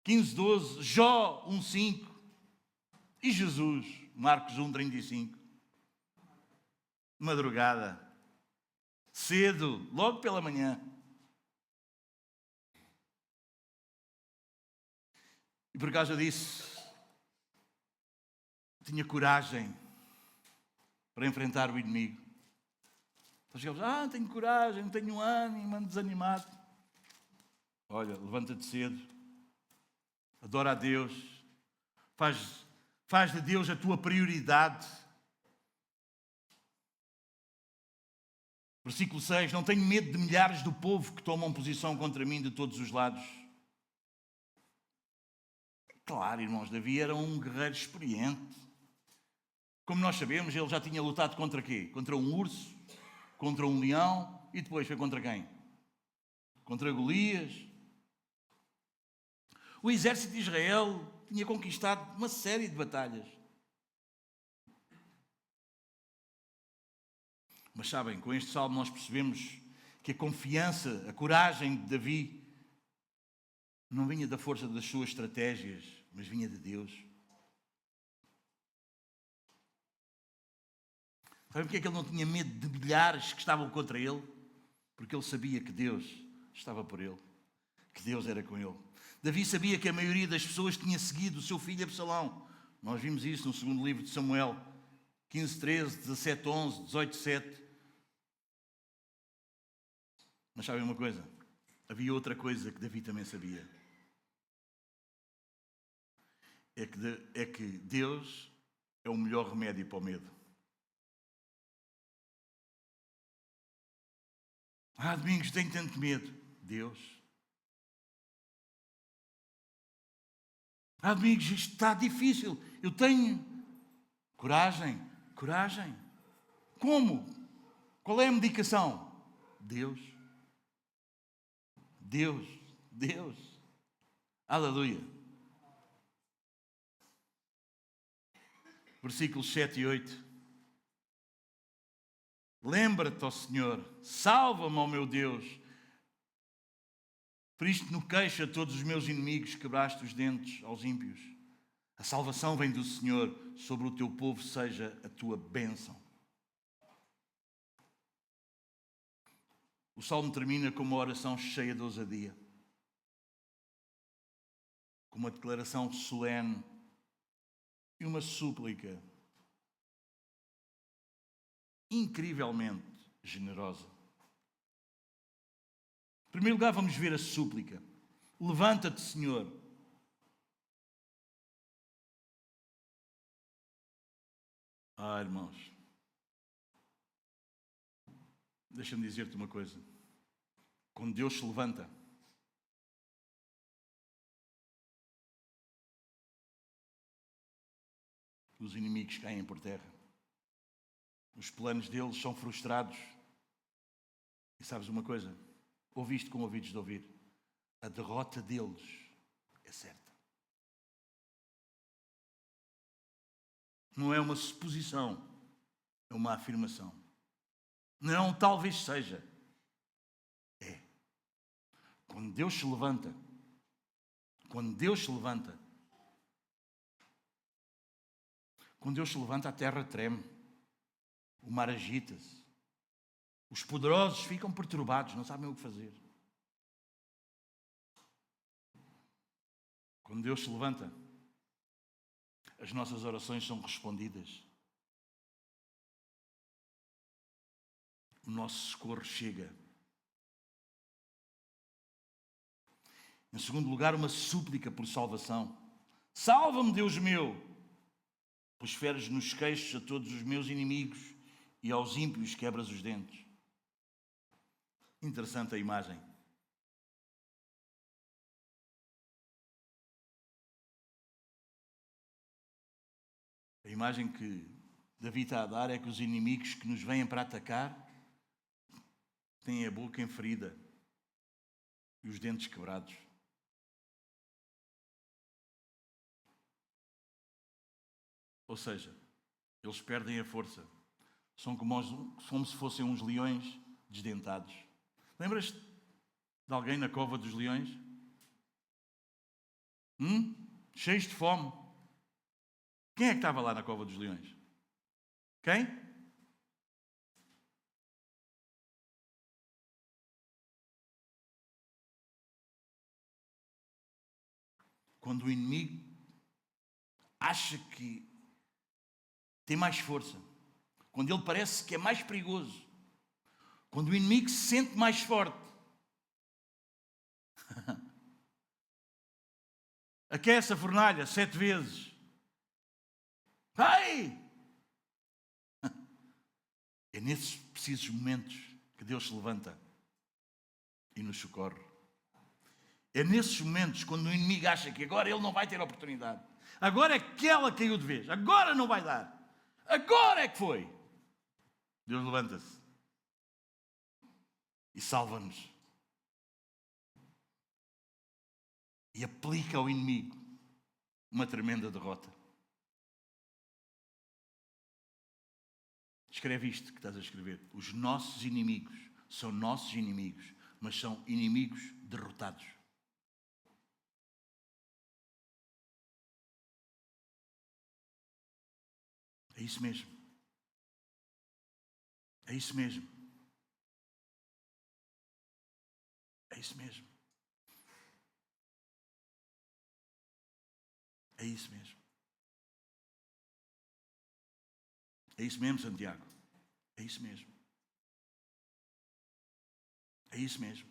15, 12. Jó 1, 5. E Jesus, Marcos 1, 35. Madrugada, cedo, logo pela manhã. E por causa disso, tinha coragem para enfrentar o inimigo. Então chegamos, tenho coragem, não tenho ânimo, ando desanimado. Olha, levanta-te cedo, adora a Deus, faz de Deus a tua prioridade. Versículo 6, não tenho medo de milhares do povo que tomam posição contra mim de todos os lados. Claro, irmãos, Davi era um guerreiro experiente. Como nós sabemos, ele já tinha lutado contra quê? Contra um urso, contra um leão e depois foi contra quem? Contra Golias. O exército de Israel tinha conquistado uma série de batalhas. Mas sabem, com este salmo nós percebemos que a confiança, a coragem de Davi não vinha da força das suas estratégias, mas vinha de Deus. Sabem porque é que ele não tinha medo de milhares que estavam contra ele? Porque ele sabia que Deus estava por ele, que Deus era com ele. Davi sabia que a maioria das pessoas tinha seguido o seu filho Absalão. Nós vimos isso no segundo livro de Samuel, 15, 13, 17, 11, 18, 7. Mas sabem uma coisa? Havia outra coisa que Davi também sabia. É que Deus é o melhor remédio para o medo. Domingos, tenho tanto medo. Deus. Domingos, isto está difícil. Eu tenho coragem. Como? Qual é a medicação? Deus. Aleluia. Versículos 7 e 8. Lembra-te, ó Senhor, salva-me, ó meu Deus. Feriste no queixo a todos os meus inimigos, quebraste os dentes aos ímpios. A salvação vem do Senhor, sobre o teu povo seja a tua bênção. O salmo termina com uma oração cheia de ousadia, com uma declaração solene e uma súplica incrivelmente generosa. Em primeiro lugar, vamos ver a súplica. Levanta-te, Senhor. Irmãos, deixa-me dizer-te uma coisa. Quando Deus se levanta, os inimigos caem por terra. Os planos deles são frustrados. E sabes uma coisa? Ouviste com ouvidos de ouvir. a derrota deles é certa. Não é uma suposição, é uma afirmação. Não, talvez seja. É. Quando Deus se levanta, quando Deus se levanta, a terra treme, o mar agita-se, os poderosos ficam perturbados, não sabem o que fazer. Quando Deus se levanta, as nossas orações são respondidas. O nosso socorro chega. Em segundo lugar, uma súplica por salvação. Salva-me, Deus meu, pois feres nos queixos a todos os meus inimigos e aos ímpios quebras os dentes. Interessante a imagem. A imagem que Davi está a dar é que os inimigos que nos vêm para atacar têm a boca ferida e os dentes quebrados. Ou seja, eles perdem a força. São como se fossem uns leões desdentados. Lembras-te de alguém na cova dos leões? Cheios de fome. Quem é que estava lá na cova dos leões? Quem? Quando o inimigo acha que tem mais força, quando ele parece que é mais perigoso, quando o inimigo se sente mais forte, aquece a fornalha 7 vezes. Ai! É nesses precisos momentos que Deus se levanta e nos socorre. É nesses momentos quando o inimigo acha que agora ele não vai ter oportunidade. Agora é que ela caiu de vez. Agora não vai dar. Agora é que foi. Deus levanta-se e salva-nos. E aplica ao inimigo uma tremenda derrota. Escreve isto que estás a escrever. Os nossos inimigos são nossos inimigos, mas são inimigos derrotados. É isso mesmo. É isso mesmo. É isso mesmo. É isso mesmo. É isso mesmo, Santiago. É isso mesmo. É isso mesmo.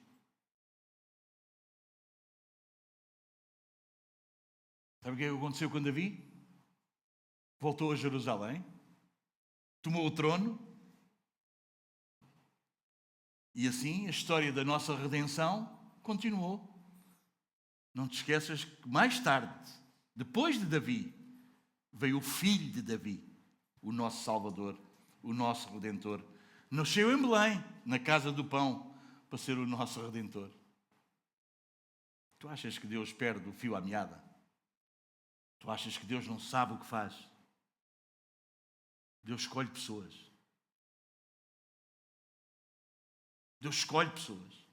Sabe o que aconteceu com Davi? Voltou a Jerusalém, tomou o trono, e assim a história da nossa redenção continuou. Não te esqueças que mais tarde, depois de Davi, veio o filho de Davi, o nosso Salvador, o nosso Redentor. Nasceu em Belém, na casa do pão, para ser o nosso Redentor. Tu achas que Deus perde o fio à meada? Tu achas que Deus não sabe o que faz? Deus escolhe pessoas. Deus escolhe pessoas.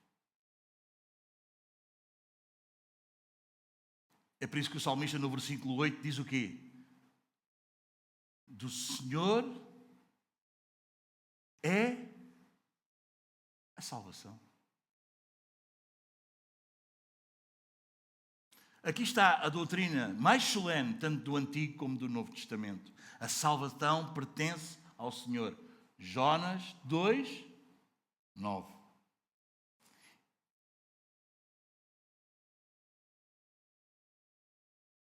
É por isso que o salmista no versículo 8 diz o quê? Do Senhor é a salvação. Aqui está a doutrina mais solene, tanto do Antigo como do Novo Testamento. A salvação pertence ao Senhor. Jonas 2, 9.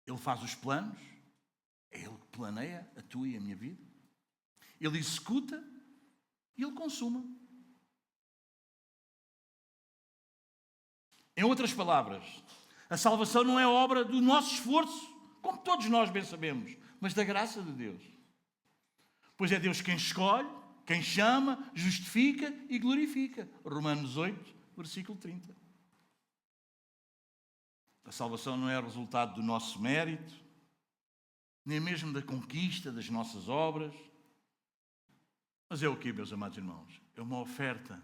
Ele faz os planos, é Ele que planeia a tua e a minha vida. Ele executa e Ele consuma. Em outras palavras, a salvação não é obra do nosso esforço, como todos nós bem sabemos, mas da graça de Deus. Pois é Deus quem escolhe, quem chama, justifica e glorifica. Romanos 8, versículo 30. A salvação não é resultado do nosso mérito, nem mesmo da conquista das nossas obras. Mas é o quê, meus amados irmãos? É uma oferta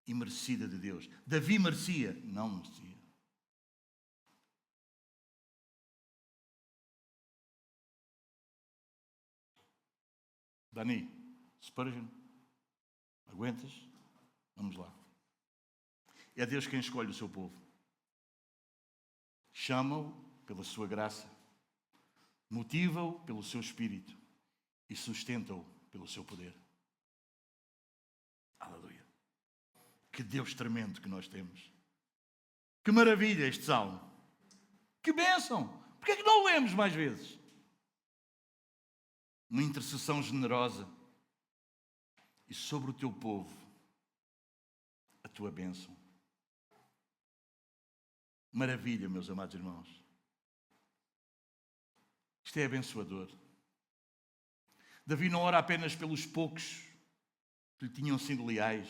imerecida de Deus. Davi merecia? Não merecia. Dani, Spurgeon, aguentas? Vamos lá. É Deus quem escolhe o seu povo. Chama-o pela sua graça, motiva-o pelo seu espírito e sustenta-o pelo seu poder. Aleluia. Que Deus tremendo que nós temos. Que maravilha este salmo. Que bênção. Porquê é que não o lemos mais vezes? Uma intercessão generosa e sobre o teu povo a tua bênção. Maravilha, meus amados irmãos. Isto é abençoador. Davi não ora apenas pelos poucos que lhe tinham sido leais,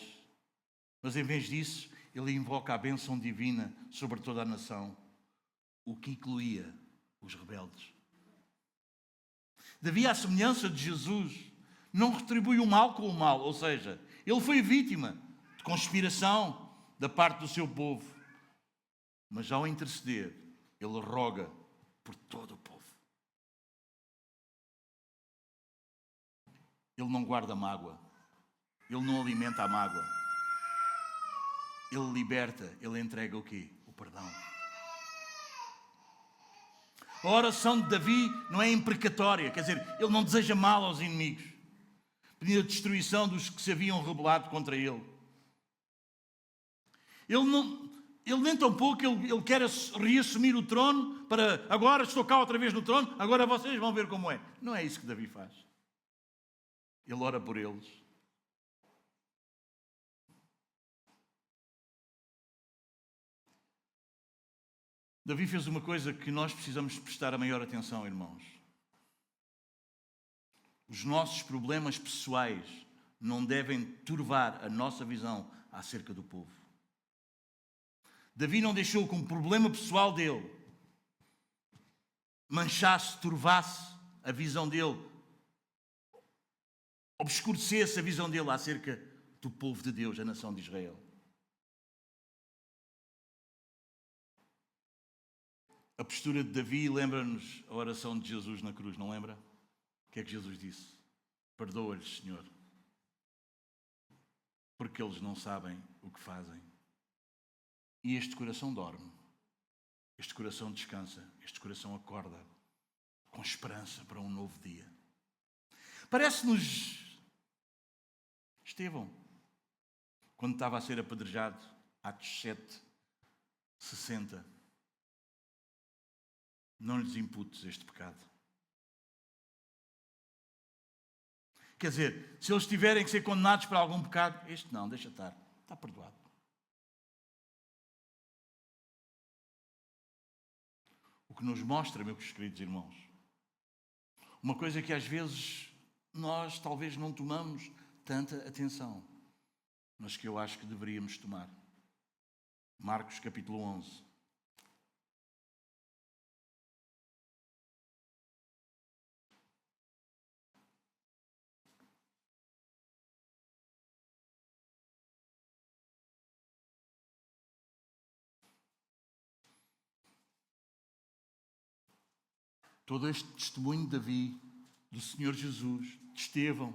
mas em vez disso, ele invoca a bênção divina sobre toda a nação, o que incluía os rebeldes. Davi, à semelhança de Jesus, não retribui o mal com o mal, ou seja, ele foi vítima de conspiração da parte do seu povo. Mas ao interceder, ele roga por todo o povo. Ele não guarda mágoa. Ele não alimenta a mágoa. Ele liberta, ele entrega o quê? O perdão. A oração de Davi não é imprecatória, quer dizer, ele não deseja mal aos inimigos, pedindo a destruição dos que se haviam rebelado contra ele. Ele nem tão pouco, ele quer reassumir o trono para agora estou cá outra vez no trono, agora vocês vão ver como é. Não é isso que Davi faz. Ele ora por eles. Davi fez uma coisa que nós precisamos prestar a maior atenção, irmãos. Os nossos problemas pessoais não devem turvar a nossa visão acerca do povo. Davi não deixou que um problema pessoal dele manchasse, turvasse a visão dele, obscurecesse a visão dele acerca do povo de Deus, a nação de Israel. A postura de Davi lembra-nos a oração de Jesus na cruz, não lembra? O que é que Jesus disse? Perdoa-lhes, Senhor, porque eles não sabem o que fazem. E este coração dorme, este coração descansa, este coração acorda com esperança para um novo dia. Parece-nos Estevão, quando estava a ser apedrejado, Atos 7, 60. Não lhes imputes este pecado. Quer dizer, se eles tiverem que ser condenados por algum pecado, este não, deixa estar, está perdoado. O que nos mostra, meus queridos irmãos, uma coisa que às vezes nós talvez não tomamos tanta atenção, mas que eu acho que deveríamos tomar. Marcos capítulo 11. Todo este testemunho de Davi, do Senhor Jesus, de Estevão,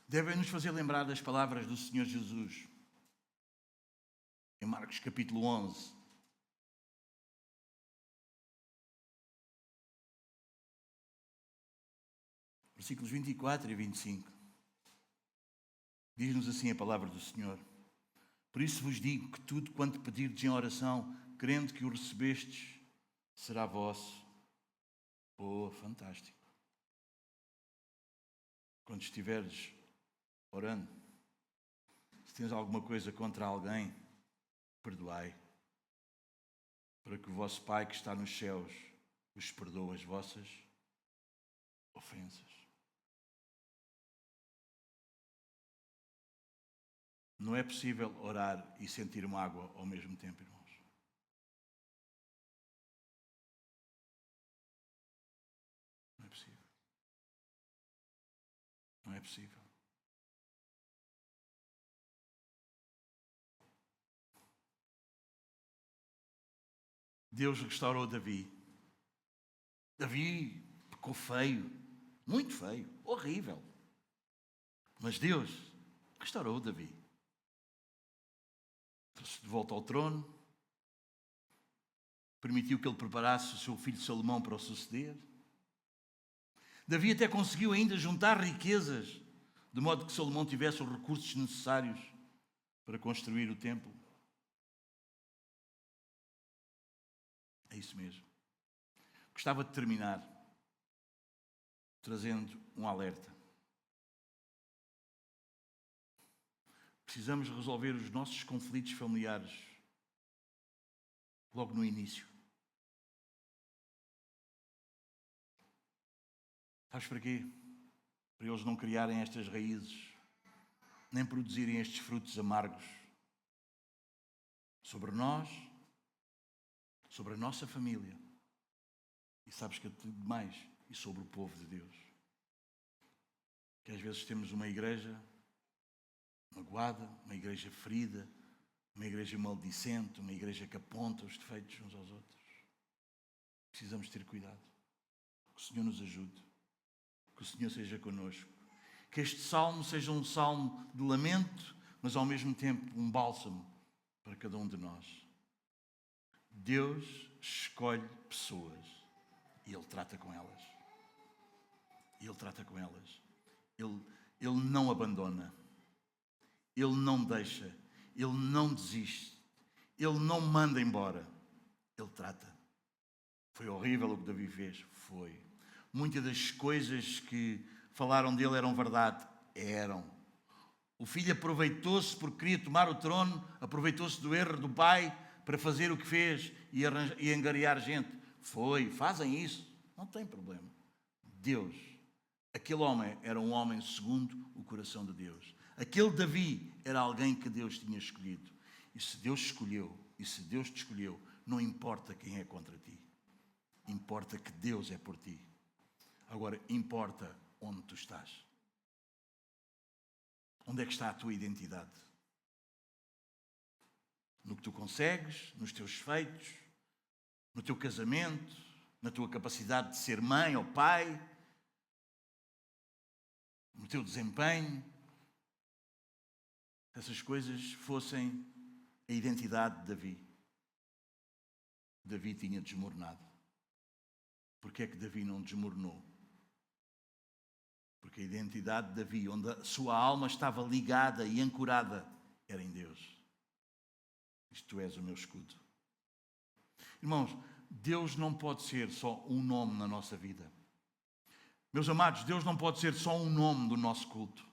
deve nos fazer lembrar das palavras do Senhor Jesus. Em Marcos capítulo 11. Versículos 24 e 25. Diz-nos assim a palavra do Senhor. Por isso vos digo que tudo quanto pedirdes em oração, crendo que o recebestes, será vosso. Oh, fantástico. Quando estiveres orando, se tens alguma coisa contra alguém, perdoai, para que o vosso Pai que está nos céus vos perdoe as vossas ofensas. Não é possível orar e sentir mágoa ao mesmo tempo, irmãos. é possível. Deus restaurou Davi. Davi ficou feio, muito feio, horrível. Mas Deus restaurou Davi. Trouxe de volta ao trono, permitiu que ele preparasse o seu filho Salomão para o suceder. Davi até conseguiu ainda juntar riquezas, de modo que Salomão tivesse os recursos necessários para construir o templo. É isso mesmo. Gostava de terminar trazendo um alerta. Precisamos resolver os nossos conflitos familiares logo no início. Sabes para quê? Para eles não criarem estas raízes, nem produzirem estes frutos amargos sobre nós, sobre a nossa família e sabes que é tudo mais, e sobre o povo de Deus. Que às vezes temos uma igreja magoada, uma igreja ferida, uma igreja maldicente, uma igreja que aponta os defeitos uns aos outros. Precisamos ter cuidado. Que o Senhor nos ajude. Que o Senhor seja connosco. Que este salmo seja um salmo de lamento, mas ao mesmo tempo um bálsamo para cada um de nós. Deus escolhe pessoas e Ele trata com elas. Ele trata com elas. Ele não abandona. Ele não deixa. Ele não desiste. Ele não manda embora. Ele trata. Foi horrível o que Davi fez? Foi. Muitas das coisas que falaram dele eram verdade? Eram. O filho aproveitou-se porque queria tomar o trono, aproveitou-se do erro do pai para fazer o que fez e angariar gente. Foi. Fazem isso. Não tem problema. Deus. Aquele homem era um homem segundo o coração de Deus. Aquele Davi era alguém que Deus tinha escolhido. E se Deus escolheu, e se Deus te escolheu, não importa quem é contra ti. Importa que Deus é por ti. Agora, importa onde tu estás. Onde é que está a tua identidade? No que tu consegues, nos teus feitos, no teu casamento, na tua capacidade de ser mãe ou pai, no teu desempenho. Essas coisas fossem a identidade de Davi. Davi tinha desmoronado. Porquê é que Davi não desmoronou? Porque a identidade de Davi, onde a sua alma estava ligada e ancorada, era em Deus. Isto tu és o meu escudo. Irmãos, Deus não pode ser só um nome na nossa vida. Meus amados, Deus não pode ser só um nome do nosso culto.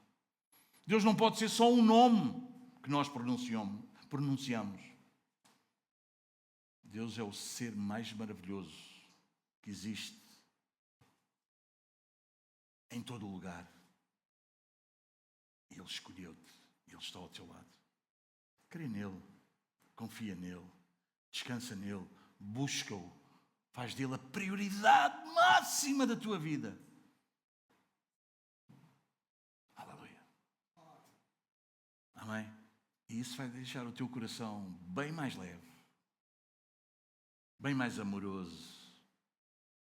Deus não pode ser só um nome que nós pronunciamos. Deus é o ser mais maravilhoso que existe em todo o lugar. Ele escolheu-te. Ele está ao teu lado. Crê nele. Confia nele. Descansa nele. Busca-o. Faz dele a prioridade máxima da tua vida. Aleluia. Amém? E isso vai deixar o teu coração bem mais leve. Bem mais amoroso.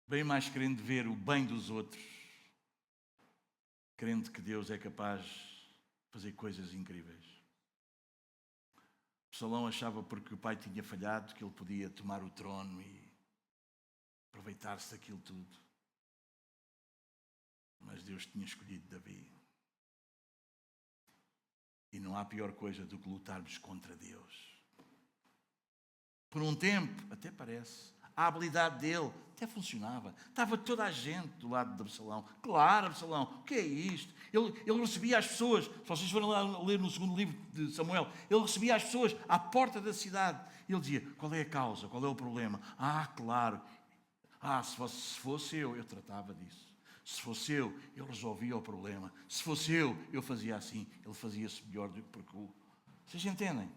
Bem mais querendo ver o bem dos outros. Crendo que Deus é capaz de fazer coisas incríveis. Absalão achava porque o pai tinha falhado que ele podia tomar o trono e aproveitar-se daquilo tudo. Mas Deus tinha escolhido Davi. E não há pior coisa do que lutarmos contra Deus. Por um tempo, até parece, a habilidade dele até funcionava. Estava toda a gente do lado de Absalão. Claro, Absalão, o que é isto? Ele recebia as pessoas, se vocês forem lá ler no segundo livro de Samuel, ele recebia as pessoas à porta da cidade. Ele dizia, qual é a causa, qual é o problema? Claro. Se fosse eu tratava disso. Se fosse eu resolvia o problema. Se fosse eu fazia assim. Ele fazia-se melhor do que porque o... Vocês entendem?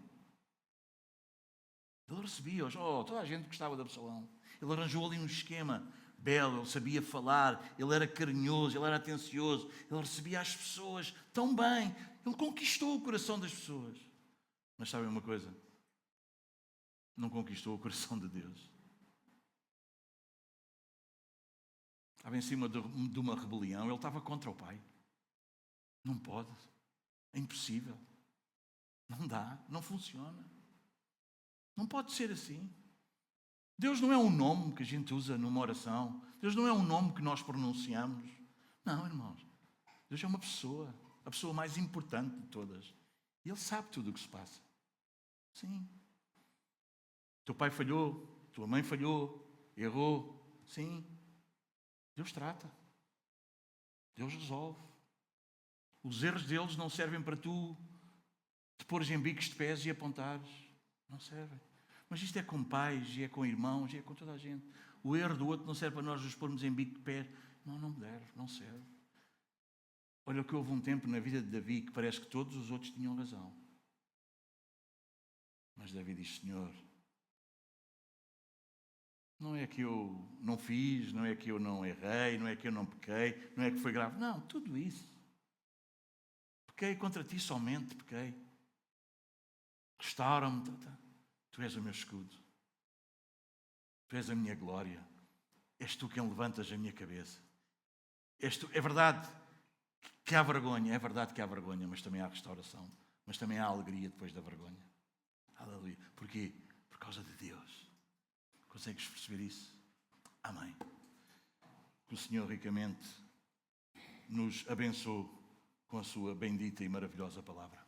Ele recebia-os. Toda a gente gostava de Absalão. Ele arranjou ali um esquema belo, ele sabia falar, ele era carinhoso, ele era atencioso, ele recebia as pessoas tão bem, ele conquistou o coração das pessoas. Mas sabem uma coisa? Não conquistou o coração de Deus. Estava em cima de uma rebelião, ele estava contra o Pai. Não pode, é impossível, não dá, não funciona. Não pode ser assim. Deus não é um nome que a gente usa numa oração. Deus não é um nome que nós pronunciamos. Não, irmãos. Deus é uma pessoa. A pessoa mais importante de todas. E Ele sabe tudo o que se passa. Sim. Teu pai falhou. Tua mãe falhou. Errou. Sim. Deus trata. Deus resolve. Os erros deles não servem para tu te pôres em bicos de pés e apontares. Não servem. Mas isto é com pais, e é com irmãos, e é com toda a gente. O erro do outro não serve para nós nos pormos em bico de pé. Não deve, não serve. Olha que houve um tempo na vida de Davi que parece que todos os outros tinham razão. Mas Davi diz, Senhor, não é que eu não fiz, não é que eu não errei, não é que eu não pequei, não é que foi grave. Não, tudo isso. Pequei contra ti somente, pequei. Restaura-me, Tu és o meu escudo. Tu és a minha glória. És tu quem levantas a minha cabeça. És tu. É verdade que há vergonha, é verdade que há vergonha, mas também há restauração. Mas também há alegria depois da vergonha. Aleluia. Porquê? Por causa de Deus. Consegues perceber isso? Amém. Que o Senhor ricamente nos abençoe com a sua bendita e maravilhosa palavra.